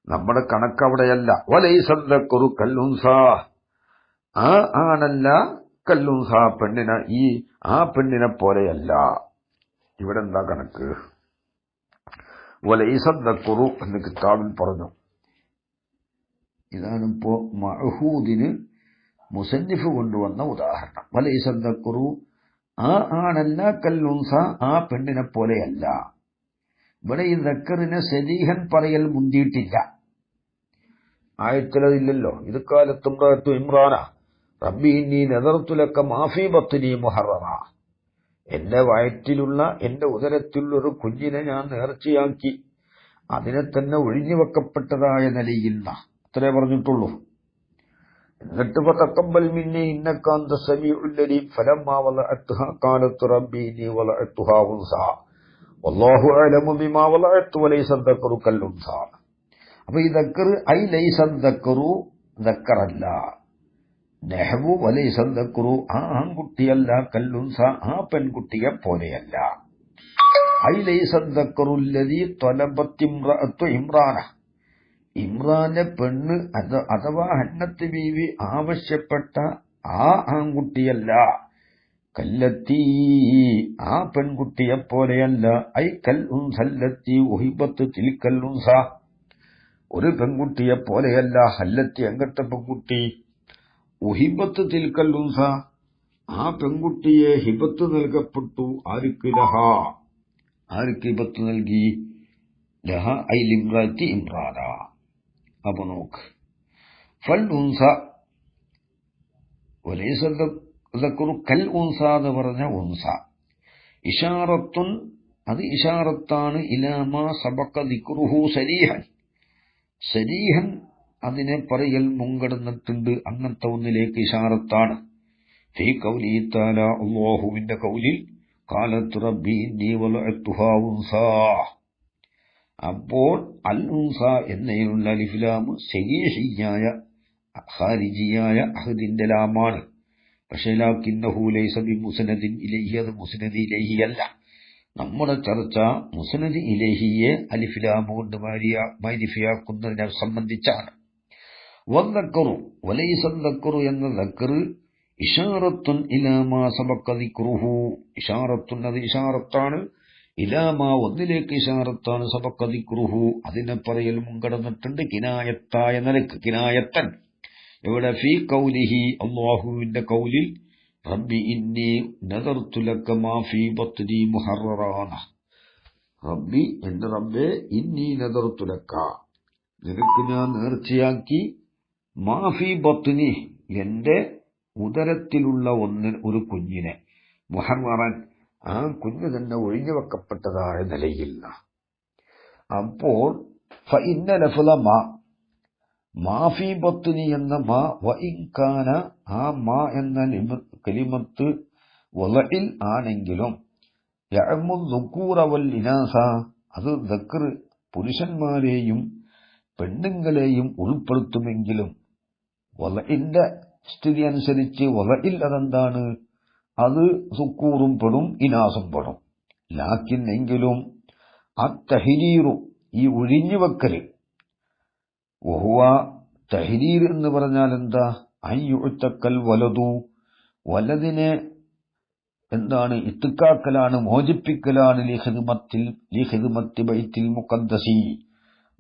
നമ്മുടെ കണക്കവിടെയല്ല. വലൈസദ്ദക്കറു കല്ലുൻസാ, ആ ആണല്ല കല്ലുൻസാ പെണ്ണിനെ ആ പെണ്ണിനെ പോലെയല്ല. ഇവിടെ എന്താ കണക്ക്? വലൈസദ്ദക്കറു എന്ന് കിതാബിൽ പറഞ്ഞു. ഇതാണിപ്പോ മഅഹൂദിന് മുസന്നിഫ് കൊണ്ടുവന്ന ഉദാഹരണം. വലൈസദ്ദക്കറു, ആ ആണല്ല കല്ലുൻസ, ആ പെണ്ണിനെ പോലെയല്ല. ഇവിടെ ഈ ദക്കറിനെ സരീഹൻ പറയൽ മുന്തിയിട്ടില്ല. ആയത്തിലതില്ലല്ലോ. ഇത് കാലത്തും ഇമ്രാന റബ്ബി ഇന്നി നദർതു ലക മാ ഫീ ബത്നി മുഹററ, എന്റെ വയറ്റിലുള്ള എന്റെ ഉദരത്തിലുള്ളൊരു കുഞ്ഞിനെ ഞാൻ നേർച്ചയാക്കി, അതിനെ തന്നെ ഒഴിഞ്ഞു വെക്കപ്പെട്ടതായ നിലയിൽ അത്രേ പറഞ്ഞിട്ടുള്ളൂ. എന്നിട്ട് ഫതഖബ്ബൽ മിന്നി ഇന്നക അൻത സമീഉൽ അലീം ഫലമ്മാ വളഅത്ഹാ ഖാലത് റബ്ബി ഇന്നി വളഅത്ഹാ ഉൻസാ വല്ലാഹു അഅലമു ബിമാ വളഅതു വലൈസ ദക്കറു കല്ലുൻസാ. അപ്പൊ ഈ ദക്കർ ഐ ലൈസ ദക്കറു, ദക്കറല്ല. നഹ്വു വലൈസ ദക്കറു, ആ ആൺകുട്ടിയല്ല, കല്ലുൻസ, ആ പെൺകുട്ടിയെ പോലെയല്ല. ഐ ലൈസ ദക്കറു അല്ലദീ ത്വലബത് ഇംറഅതു ഇമ്രാന, ഇമ്രാന്റെ പെണ്ണ് അഥവാ ഹന്നത്ത് ബീവി ആവശ്യപ്പെട്ട ആ ആൺകുട്ടിയല്ല. കല്ലത്തി, ആ പെൺകുട്ടിയെ പോലെയല്ല. ഐ കൽ ഉൻസല്ലത്തി ഉഹിബത്ത് തിൽക്കൽ ഉൻസ, ഒരു പെൺകുട്ടിയെ പോലെയല്ല. ഹല്ലത്തി, എങ്ങത്തെ പെൺകുട്ടി? ഉഹിബത്ത് തിൽക്കൽ ഉൻസ, ആ പെൺകുട്ടിയെ ഹിബത്ത് നൽകപ്പെട്ടു. ആർക്ക്? ലഹ, ആർക്ക് ഹിബത്ത് നൽകി? ലഹ ഐ ലിംറാത്തി ഇമ്രാന. അപ്പൊ നോക്ക്, ഫൽ ഉൻസ വലൈസ ദക്കറു കൽ ഉൻസ എന്ന് പറഞ്ഞ ഉൻസ ഇഷാറത്തുൻ, അത് ഇഷാറത്താണ്. ഇലാമാ സബഖ ദിക്റുഹു സരീഹൻ, സരീഹൻ അതിനെ പറയൽ മുൻകടന്നിട്ടുണ്ട്. അങ്ങനത്തെ ഒന്നിലേക്ക് ഇഷാറത്താണ്. ഫീ ഖൗലി തആല, അല്ലാഹുവിന്റെ ഖൗലിൽ, ഖാലത് റബ്ബി ഇന്നി വളഅതുഹാ ഉൻസാ. അപ്പോൾ അൽ ഉൻസ എന്നതിലുള്ള അലിഫ്ലാമ് സരീഹിയായ ഖാരിജിയായ അഹദിന്റെ ലാമാണ്. പക്ഷേ ലാകിന്നഹു ലൈസ ബിമുസ്നദിൻ ഇലൈഹി, അത് മുസ്നദ് ഇലൈഹി അല്ല. നമ്മുടെ ചർച്ച മുസ്നദ് ഇലൈഹിയെ അലിഫ്ലാം കൊണ്ട് മൈരിഫിയാക്കുന്നതിനെ സംബന്ധിച്ചാണ്. വദ്ദക്കറു വലൈസ ദക്കറു എന്ന ദക്കർ ഇഷാറത്തുൻ ഇലാമാ സബഖ ദിക്റുഹു, ഇഷാറത്തുൻ അത് ഇഷാറത്താണ്. ഇലാമാ ഒന്നിലേക്ക് ഇഷാറത്താണ്. സബഖ ദിക്റുഹു അതിനെ പറയൽ മുൻകടന്നിട്ടുണ്ട്. കിനായത്തായ നിലക്ക്, കിനായത്തൻ. ഇവിടെ ഫീ ഖൗലിഹി, അല്ലാഹുവിന്റെ ഖൗലിൽ, റബ്ബി ഇന്നി നദർതു ലക മാ ഫീ ബത്നി മുഹററാന, റബ്ബി എന്റെ റബ്ബേ, ഇന്നി നദർതു ലക, നിനക്ക് ഞാൻ നേർച്ചയാക്കി, മാ ഫീ ബത്നി എന്റെ ഉദരത്തിലുള്ള ഒരു കുഞ്ഞിനെ, മുഹററൻ ആ കുഞ്ഞ് തന്നെ ഒഴിഞ്ഞു വെക്കപ്പെട്ടതായ നിലയിൽ. അപ്പോൾ ഫഇന്ന ലഫ്ള മാഫി ബത്നി എന്ന മാ വഇൻകാന, ആ മാ എന്ന കലിമത്ത് വളഇൽ ആണെങ്കിലും, യഅമു ദുകൂറ വൽ ഇനാസ, അത് ദക്ർ പുരുഷന്മാരെയും പെണ്ണുങ്ങളെയും ഉൾപ്പെടുത്തുമെങ്കിലും വളഇന്റെ സ്ഥിതി അനുസരിച്ച് വളഇൽ അതെന്താണ്? അത് സുക്കൂറും പെടും, ഇനാസും പെടും. ലാക്കിൻ എങ്കിലും അത്തഹരീറു, ഈ ഒഴിഞ്ഞുവെക്കല്, വഹുവ തഹരീർ എന്ന് പറഞ്ഞാൽ എന്താ? അയ്യുത്തക്കൽ വലതു, വലതിനെ എന്താണ്? ഇത്തിക്കാക്കലാണ്, മോചിപ്പിക്കലാണ്. ലിഖിദ്മത്തി ബൈത്തുൽ മുഖദ്ദസി,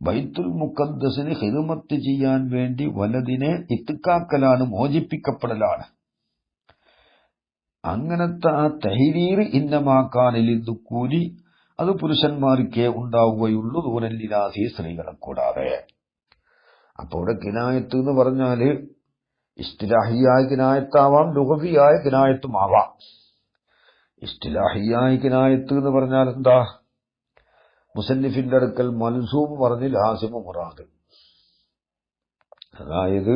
ബൈത്തുൽ മുഖദ്ദസിന് ഖിദ്മത്ത് ചെയ്യാൻ വേണ്ടി വലതിനെ ഇത്തിക്കാക്കലാണ്, മോചിപ്പിക്കപ്പെടലാണ്. അങ്ങനത്തെ ആ തഹരീർ ഇന്നമാക്കാനിലിതു കൂലി, അത് പുരുഷന്മാർക്കേ ഉണ്ടാവുകയുള്ളൂ, ദൂനല്ലിനാസി സ്ത്രീകളെ കൂടാതെ. അപ്പൊ ഇവിടെ കിനായത്ത് എന്ന് പറഞ്ഞാല് ഇസ്തിലാഹിയായ കിനായത്താവാം, ലുഗവിയായ കിനായത്തുമാവാം. ഇസ്തിലാഹിയായ കിനായത്ത് എന്ന് പറഞ്ഞാൽ എന്താ? മുസന്നിഫിന്റെ അടുക്കൽ മൻസൂബ് പറഞ്ഞ് ലാസിമു മുറാദ്, അതായത്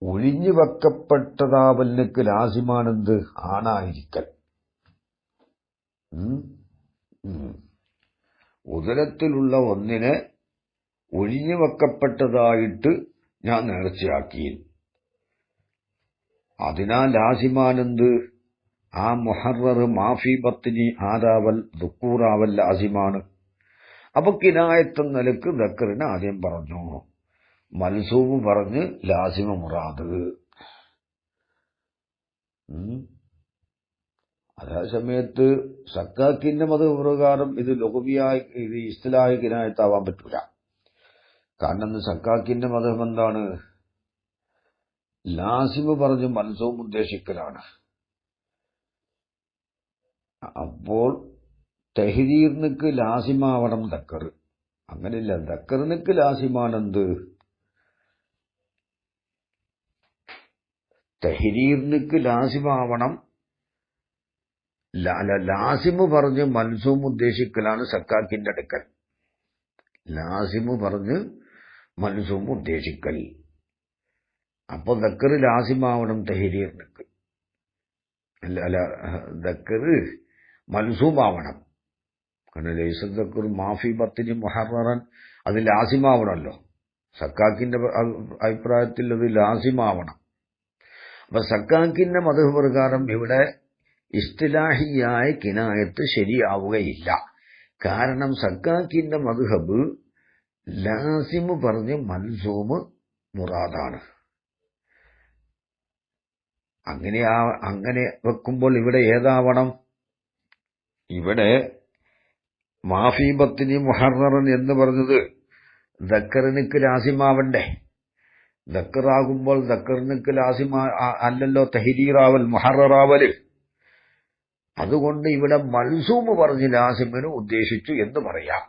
ഒഴിഞ്ഞു വെക്കപ്പെട്ടതാവലിനക്ക് ലാസിമാണെന്ത്? ആണായിരിക്കൽ. ഉദരത്തിലുള്ള ഒന്നിനെ ഒഴിഞ്ഞു വെക്കപ്പെട്ടതായിട്ട് ഞാൻ നേർച്ചയാക്കി. അതിനാൽ ലാസിമാനെന്ത്? ആ മുഹറർ മാഫി ബത്തിനി ആരാവൽ ദുക്കൂറാവൽ ലാസിമാണ്. അപ്പൊ കിനായത്ത് നിലക്ക് ദക്കറിനെ ആദ്യം പറഞ്ഞു, മൽസൂബ് പറഞ്ഞ് ലാസിമ മുറാദ്. അതേ സമയത്ത് സക്കാക്കിന്റെ മതപ്രകാരം ഇത് ലഘുവിയായി ഇത് ഇസ്തിലാഹി കിനായത്താവാൻ പറ്റൂല. കാരണം സക്കാക്കിന്റെ മതം എന്താണ്? ലാസിമ് പറഞ്ഞ് മൽസൂബ് ഉദ്ദേശിക്കലാണ്. അപ്പോൾ തെഹ്രീറിനക്ക് ലാസിമാവണം ദക്കർ. അങ്ങനെയില്ല, ദക്കറിനക്ക് ലാസിമാണെന്ത്? തെഹ്രീറിനക്ക് ലാസിമാവണം. ലാസിമ് പറഞ്ഞ് മൻസൂബ് ഉദ്ദേശിക്കലാണ് സക്കാക്കിന്റെ അടുക്കൽ. ലാസിമ് പറഞ്ഞ് മൻസൂബ് ഉദ്ദേശിക്കൽ. അപ്പൊ ദക്കർ ലാസിമാവണം തെഹ്രീറിനക്ക്. അല്ല, ദക്കർ മൻസൂബാവണം. കാരണം ലൈസദ്ദക്കർ മാഫി ബത്തിനി മുഹററൻ അത് ലാസിമാവണമല്ലോ. സക്കാക്കിന്റെ അഭിപ്രായത്തിൽ അത് ലാസിമാവണം. അപ്പൊ സക്കാക്കിന്റെ മദ്ഹബ് പ്രകാരം ഇവിടെ ഇസ്തിലാഹിയായ കിനായത്ത് ശരിയാവുകയില്ല. കാരണം സക്കാക്കിന്റെ മദ്ഹബ് ലാസിമ് പറഞ്ഞ് മൻസൂബ് മുറാദാണ്. അങ്ങനെ വെക്കുമ്പോൾ ഇവിടെ ഏതാവണം? ഇവിടെ മാഫി ബത്തിനി മുഹററൻ എന്ന് പറഞ്ഞത് ദക്കറിനക്ക് ലാസിമാവണ്ടേ? ദക്കറാകുമ്പോൾ ദക്കറിനക്ക് ലാസിമ അല്ലല്ലോ തഹ്രീറാവൽ മുഹററാവല്. അതുകൊണ്ട് ഇവിടെ മൻസൂബ് പറഞ്ഞ് ലാസിമിന് ഉദ്ദേശിച്ചു എന്ന് പറയാം.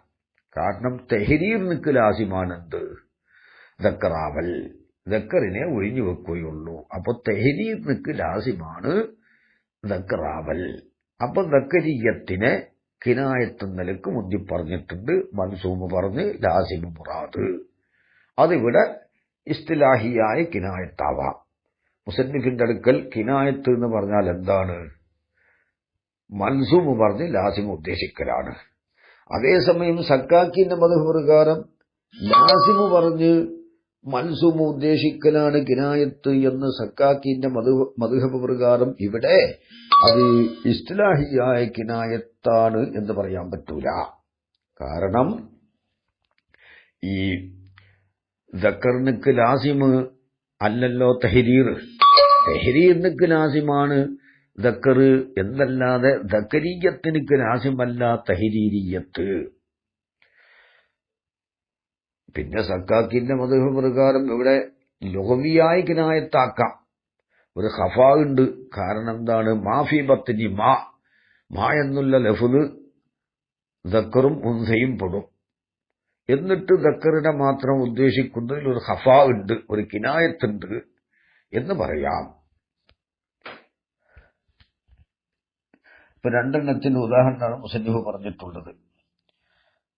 കാരണം തെഹ്രീറിനക്ക് ലാസിമാണെന്ത്? ദക്കറാവൽ. ദക്കറിനെ ഒഴിഞ്ഞു വെക്കുകയുള്ളൂ. അപ്പൊ തെഹ്രീറിനക്ക് ലാസിമാണ് ദക്കറാവൽ. അപ്പൊ ദക്കരിയത്തിനെ കിനായത്ത് നിലക്ക് മുന്തി പറഞ്ഞിട്ടുണ്ട്. മൻസൂബ് പറഞ്ഞ് ലാസിമ് മുറാദ്. അതിവിടെ ഇസ്തിലാഹിയായ കിനായത്താവാം. മുസന്നിഫിന്റെ അടുക്കൽ കിനായത്ത് എന്ന് പറഞ്ഞാൽ എന്താണ്? മൻസൂബ് പറഞ്ഞ് ലാസിമ് ഉദ്ദേശിക്കലാണ്. അതേസമയം സക്കാക്കിന്റെ മദ്ഹബ് പ്രകാരം ലാസിമ് പറഞ്ഞ് മൻസൂബ് ഉദ്ദേശിക്കലാണ് കിനായത്ത് എന്ന് സക്കാക്കിന്റെ മദ്ഹബ് പ്രകാരം ഇവിടെ അത് ഇസ്തിലാഹിയായ കിനായത്താണ് എന്ന് പറയാൻ പറ്റൂല. കാരണം ഈ ദക്കറിനക്ക് ലാസിമ് അല്ലല്ലോ തഹ്രീർ. തഹ്രീറിനക്ക് ലാസിമാണ് ദക്കർ എന്നല്ലാതെ ദക്കരിയത്തിനക്ക് ലാസിമല്ല തഹ്രീരിയത്ത്. പിന്നെ സക്കാക്കിന്റെ മദ്ഹബ് പ്രകാരം ഇവിടെ ലുഗവിയായ കിനായത്താക്കാം. ഒരു ഖഫാ ഉണ്ട്. കാരണം എന്താണ്? മാഫി ബത്തിനി മാ എന്നുള്ള ലഫ്ള് ദക്കറും ഉൻസയും പെടും. എന്നിട്ട് ദക്കറിനെ മാത്രം ഉദ്ദേശിക്കുന്നതിൽ ഒരു ഖഫാ ഉണ്ട്, ഒരു കിനായത്തുണ്ട് എന്ന് പറയാം. ഇപ്പൊ രണ്ടെണ്ണത്തിന്റെ ഉദാഹരണമാണ് മുസന്നിഫ് പറഞ്ഞിട്ടുള്ളത്.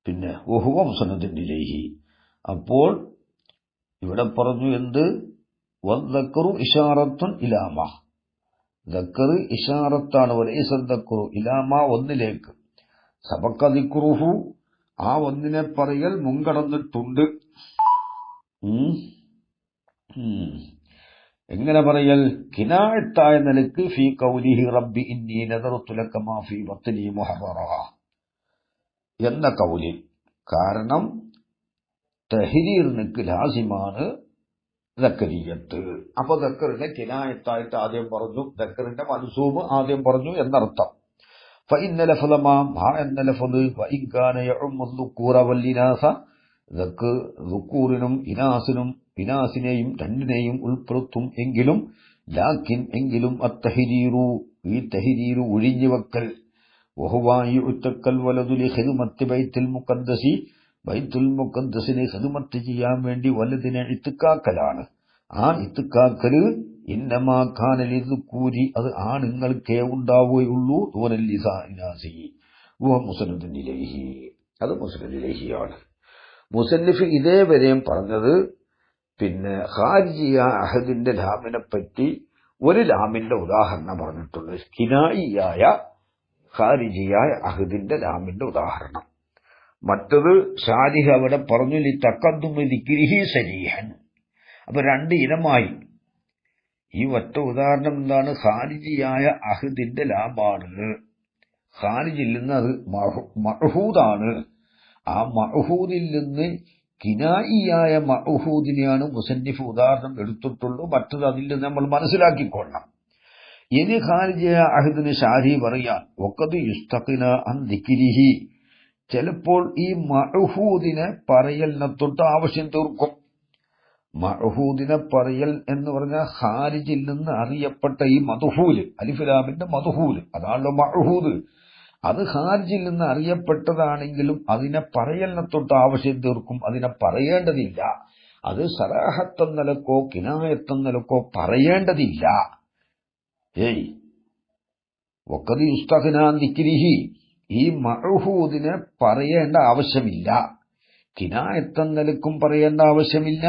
പിന്നെ വഹുവ മുസന്നദുൻ ഇലൈഹി. അപ്പോൾ ഇവിടെ പറഞ്ഞു എന്ത്? വദ്ദക്കറു ഇശാറത്തുൻ ഇലാമ. ദക്കർ ഇശാറത്താണ്. വലൈസ ദക്കറു ഇലാമ, ഒന്നിലേക്ക്. സബഖ ദിക്റുഹു, ആ ഒന്നിനെ പറയൽ മുൻകടന്നിട്ടുണ്ട്. എങ്ങനെ പറയൽ? കിനായത്തായ നിലക്ക് ഫീ ഖൗലിഹി റബ്ബി ഇന്നി നദറതു ലക മാ ഫീ ബത്നി മുഹററ എന്ന കൗലിൽ. കാരണം തഹ്രീറിനക്ക് ലാസിമാണ് ദക്കരിയത്ത്. അപ്പൊ ദക്കറിനെ കിനായത്തായിട്ട് ആദ്യം പറഞ്ഞു, ദക്കറിന്റെ മൻസൂബ് ആദ്യം പറഞ്ഞു എന്നർത്ഥം. ഫഇന്ന ലഫ്ള മാ എന്ന ലഫ്ള് വഇൻ കാന യഉമ്മു ദുക്കൂറ വൽ ഇനാസ, ദുക്കൂറിനും ഇനാസിനെയും രണ്ടിനെയും ഉൾപ്പെടുത്തും എങ്കിലും, ലാക്കിൻ എങ്കിലും അത്തഹ്രീറു, ഈ തഹ്രീർ ഒഴിഞ്ഞു വെക്കൽ, വഹുവ യുതക്കൽ വലദു ലിഖിദ്മത്തി ബൈത്തുൽ മുഖദ്ദസി, ബൈത്തുൽ മുഖദ്ദസിനെ ഖിദ്മത്ത് ചെയ്യാൻ വേണ്ടി വലദിനെ ഇത്കാക്കലാണ്. ആ ഇത്കാക്കല് ഇന്നമാ കാന ലിദുക്കൂരി, അത് ആണുങ്ങൾക്കേ ഉണ്ടാവുകയുള്ളൂ. ദൂനൽ ഇനാസി വഹുവ മുസന്നദുൻ ഇലൈഹി, അത് മുസ്നദ് ഇലൈഹിയാണ്. മുസന്നിഫ് ഇതേവരെയും പറഞ്ഞത് പിന്നെ ഖാരിജിയ അഹദിന്റെ ലാമിനെ പറ്റി ഒരു ലാമിന്റെ ഉദാഹരണം പറഞ്ഞിട്ടുള്ളത്. കിനായിയായ ഖാരിജിയായ അഹദിന്റെ ലാമിന്റെ ഉദാഹരണം. മറ്റത് ഷാരിഹ് അവിടെ പറഞ്ഞു ലി തഖദ്ദുമി ദിക്രിഹി സരീഹൻ. അപ്പൊ രണ്ട് ഇനമായി. ഈ ഒറ്റ ഉദാഹരണം എന്താണ്? ഖാരിജിയായ അഹദിന്റെ ലാമാണ്. ഖാരിജിൽ നിന്ന് അത് മഅഹൂദാണ്. ആ മഅഹൂദിൽ നിന്ന് കിനായിയായ മഅഹൂദിനെയാണ് മുസന്നിഫ് ഉദാഹരണം എടുത്തിട്ടുള്ളൂ. മറ്റത് അതിൽ നിന്ന് നമ്മൾ മനസ്സിലാക്കിക്കൊള്ളണം. ഇനി ഖാരിജിയായ അഹദിന് ഷാരി പറയാൻ വഖദ് യുസ്തഖിന അൻ ദിക്രിഹി, ചിലപ്പോൾ ഈ മഅഹൂദിനെ പറയലിനെ തൊട്ട് ആവശ്യം തീർക്കും. മഅഹൂദിനെ പറയൽ എന്ന് പറഞ്ഞാൽ ഖാരിജിൽ നിന്ന് അറിയപ്പെട്ട ഈ മദ്ഹൂല്, അലിഫ്ലാമിന്റെ മദ്ഹൂല്, അതാണല്ലോ മഅഹൂദ്. അത് ഖാരിജിൽ നിന്ന് അറിയപ്പെട്ടതാണെങ്കിലും അതിനെ പറയലിനെ തൊട്ട് ആവശ്യം തീർക്കും. അതിനെ പറയേണ്ടതില്ല. അത് സറാഹത്തെന്ന നിലക്കോ കിനായത്തെന്ന നിലക്കോ പറയേണ്ടതില്ല. വഖദ് യുസ്തഖ്നാ അൻ ദിക്രിഹി, ഈ മഅഹൂദിനെ പറയേണ്ട ആവശ്യമില്ല. കിനായത്തെന്ന നിലക്കും പറയേണ്ട ആവശ്യമില്ല,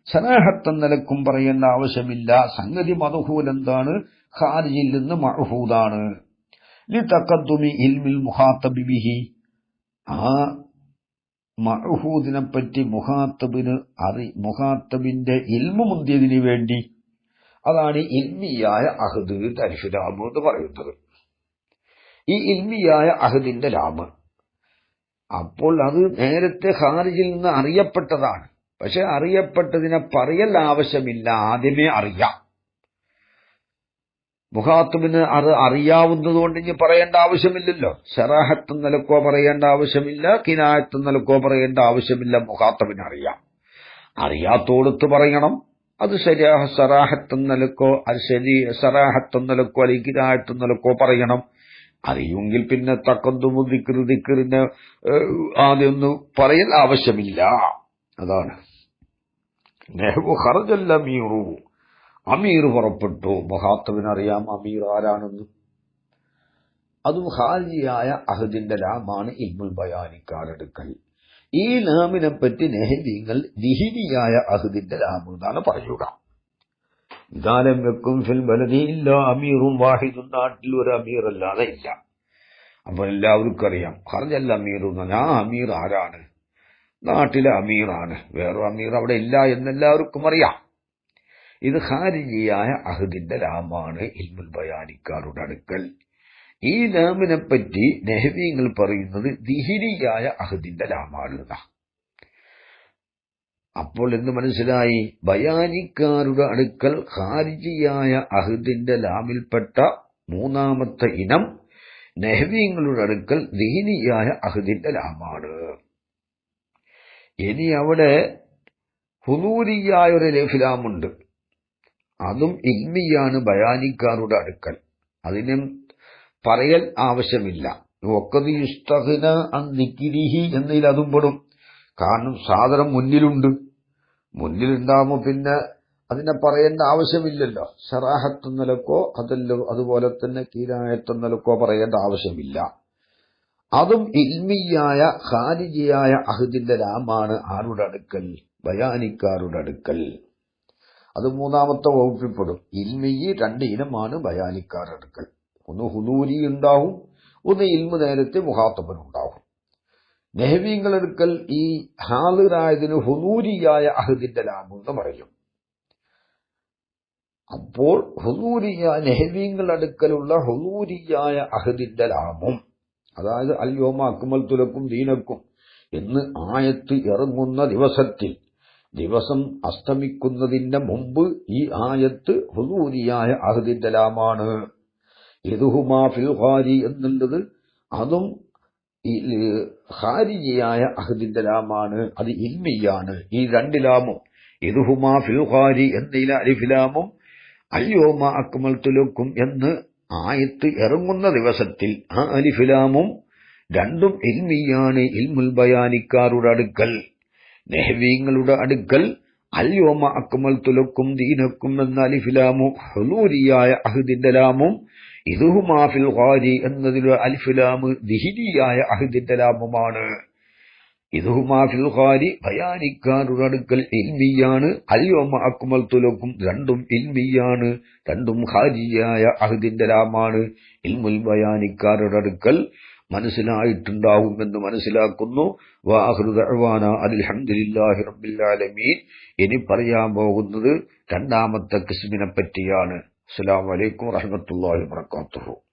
സറാഹത്തെന്ന നിലക്കും പറയേണ്ട ആവശ്യമില്ല. സംഗതി മദ്ഹൂൽ എന്താണ്? ഖാരിജിൽ നിന്ന് മഅഹൂദാണ്. ലിതഖദ്ദുമി ഇൽമിൽ മുഖാത്തബി ബിഹി, ആ മഅഹൂദിനെ പറ്റി മുഖാത്തബിന്റെ ഇൽമു മുന്തിയതിനു വേണ്ടി. അതാണ് ഇൽമിയായ അഹദ് അൽഫിലാമ് എന്ന് പറയുന്നത്. ഈ ഇൽമിയായ അഹദിന്റെ ലാമ് അപ്പോൾ അത് നേരത്തെ ഖാരിജിൽ നിന്ന് അറിയപ്പെട്ടതാണ്. പക്ഷെ അറിയപ്പെട്ടതിനെ പറയൽ ആവശ്യമില്ല, ആദ്യമേ അറിയാം. മുഖാത്തബിന് അത് അറിയാവുന്നതുകൊണ്ട് ഇനി പറയേണ്ട ആവശ്യമില്ലല്ലോ. സറാഹത്ത് നിലക്കോ പറയേണ്ട ആവശ്യമില്ല, കിനായത്ത് നിലക്കോ പറയേണ്ട ആവശ്യമില്ല. മുഖാത്തബിന് അറിയാം. അറിയാത്തോടത്ത് പറയണം. അത് ശരിയായ സറാഹത്ത് നിലക്കോ അത് ശരി സറാഹത്ത് നിലക്കോ അല്ലെങ്കിൽ കിനായത്ത് നിലക്കോ പറയണം. അറിയുമെങ്കിൽ പിന്നെ തഖദ്ദുമു ദിക്റിന് ആദ്യം ഒന്നും പറയൽ ആവശ്യമില്ല. അതാണ് നെഹ്വു ഖറജൽ അമീറു, അമീർ പുറപ്പെട്ടു. മുഖാത്തബിനറിയാം അമീർ ആരാണെന്ന്. അതും ഖാരിജിയായ അഹദിന്റെ ലാമാണ് ഇൽമുൽ ബയാനിക്കാരെടുക്കൽ. ഈ ലാമിനെ പറ്റി നെഹ്വിങ്ങൾ ദിഹിനിയായ അഹദിന്റെ ലാം എന്നാണ് പറയുക. ഇദാലം വെക്കും ഫിൽ ബലദി ഇല്ല അമീറും വാഹിദും, നാട്ടിൽ ഒരു അമീർ അല്ലാതെ ഇല്ല. അപ്പൊ എല്ലാവർക്കും അറിയാം ഖറജൽ അമീർ എന്ന് പറഞ്ഞാൽ ആ അമീർ ആരാണ്? നാട്ടിലെ അമീറാണ്, വേറെ അമീർ അവിടെ ഇല്ല എന്നെല്ലാവർക്കും അറിയാം. ഇത് ഖാരിജിയായ അഹദിന്റെ ലാമാണ് ഇൽമുൽ ബയാനിക്കാരുടെ അടുക്കൽ. ഈ ലാമിനെ പറ്റി നെഹ്വിങ്ങൾ പറയുന്നത് ദിഹിനിയായ അഹദിന്റെ ലാമാണ്. അപ്പോൾ എന്ത് മനസ്സിലായി? ബയാനിക്കാരുടെ അടുക്കൽ ഖാരിജിയായ അഹദിന്റെ ലാമിൽപ്പെട്ട മൂന്നാമത്തെ ഇനം നെഹ്വിങ്ങളുടെ അടുക്കൽ ദിഹിനിയായ അഹദിന്റെ ലാമാണ്. ഇനി അവിടെ ഹുദൂരിയായ ഒരു ലഫ്ലാമുണ്ട്. അതും ഇൽമിയാണ് ബയാനിക്കാരുടെ അടുക്കൽ. അതിനും പറയൽ ആവശ്യമില്ല. വഖദ് യുസ്തഖ്ന അൻ ദിക്രിഹി എന്നതിൽ അതും പെടും. കാരണം സാധനം മുന്നിലുണ്ടാകുമ്പോൾ പിന്നെ അതിനെ പറയേണ്ട ആവശ്യമില്ലല്ലോ. സറാഹത്ത് നിലക്കോ അതുപോലെ തന്നെ കിനായത്ത് നിലക്കോ പറയേണ്ട ആവശ്യമില്ല. അതും ഇൽമിയായ ഖാരിജിയായ അഹദിന്റെ ലാമാണ് ആരുടെ അടുക്കൽ? ബയാനിക്കാരുടെ അടുക്കൽ. അത് മൂന്നാമത്തെ വകുപ്പിൽപ്പെടും. ഇൽമി രണ്ട് ഇനമാണ് ബയാനിക്കാരുടെ അടുക്കൽ. ഒന്ന് ഹുദൂരി ഉണ്ടാവും, ഒന്ന് ഇൽമു നേരത്തെ മുഖാത്തബനുണ്ടാവും. നെഹ്വിങ്ങളെടുക്കൽ ഈ ഹാളിറായതിന് ഹുദൂരിയായ അഹദിന്റെ ലാം എന്ന് പറയും. അപ്പോൾ നെഹ്വിങ്ങളെടുക്കലുള്ള ഹുദൂരിയായ അഹദിന്റെ ലാമും, അതായത് അൽ യൗമ അക്മൽതു ലക്കും ദീനക്കും എന്ന് ആയത്ത് ഇറങ്ങുന്ന ദിവസം അസ്തമിക്കുന്നതിന്റെ മുമ്പ് ഈ ആയത്ത് ഹുദൂരിയായ അഹദിന്റെ ലാമാണ്. ഇദ്ഹുമാ ഫിൽ ഖാരി എന്നുള്ളത് അതും ഖാരിജിയായ അഹദിന്റെ ലാമാണ്. അത് ഇൽമിയാണ്. ഈ രണ്ട് ലാമും ഇദ്ഹുമാ ഫിൽ ഖാരി എന്നതിലെ അലിഫ് അൽ യൗമ അക്മൽതു ലക്കും എന്ന് ആയത്ത് ഇറങ്ങുന്ന ദിവസത്തിൽ ആ അലിഫ് ലാമും രണ്ടും ഇൽമിയാണ്. ഇൽമുൽ ബയാനിക്കാരുടെ അടുക്കൽ. നെഹ്വിങ്ങളുടെ അടുക്കൽ അൽ യൗമ അക്മൽതു ലക്കും ദീനക്കും എന്ന അലിഫ് ലാമും ഹുദൂരിയായ അഹദിന്റെ ലാമും ഇദ്ഹുമാ ഫിൽ ഖാരി എന്നതിലെ അലിഫ് ലാം ദിഹിനിയായ അഹദിന്റെ ലാമുമാണ്. ഇദ്ഹുമാ ഫിൽ ഖാരി ബയാനിക്കാരുടെ അടുക്കൽ ഇൽമിയാണ്. അൽ യൗമ അക്മൽതു ലക്കും രണ്ടും ഇൽമിയാണ്. രണ്ടും ഖാരിജിയായ അഹദിന്റെ ലാമാണ്. ഇൽമുൽ ബയാനിക്കാരുടെ അടുക്കൽ മനസ്സിലായിട്ടുണ്ടാകുമെന്ന് മനസ്സിലാക്കുന്നു. വആഖിറു ദഅ്വാന അൽഹംദുലില്ലാഹി റബ്ബിൽ ആലമീൻ. ഇനി പറയാൻ പോകുന്നത് രണ്ടാമത്തെ ഖിസ്മിനെ പറ്റിയാണ്. അസ്സലാമു അലൈക്കും വറഹ്മത്തുള്ളാഹി വബറകാതുഹു.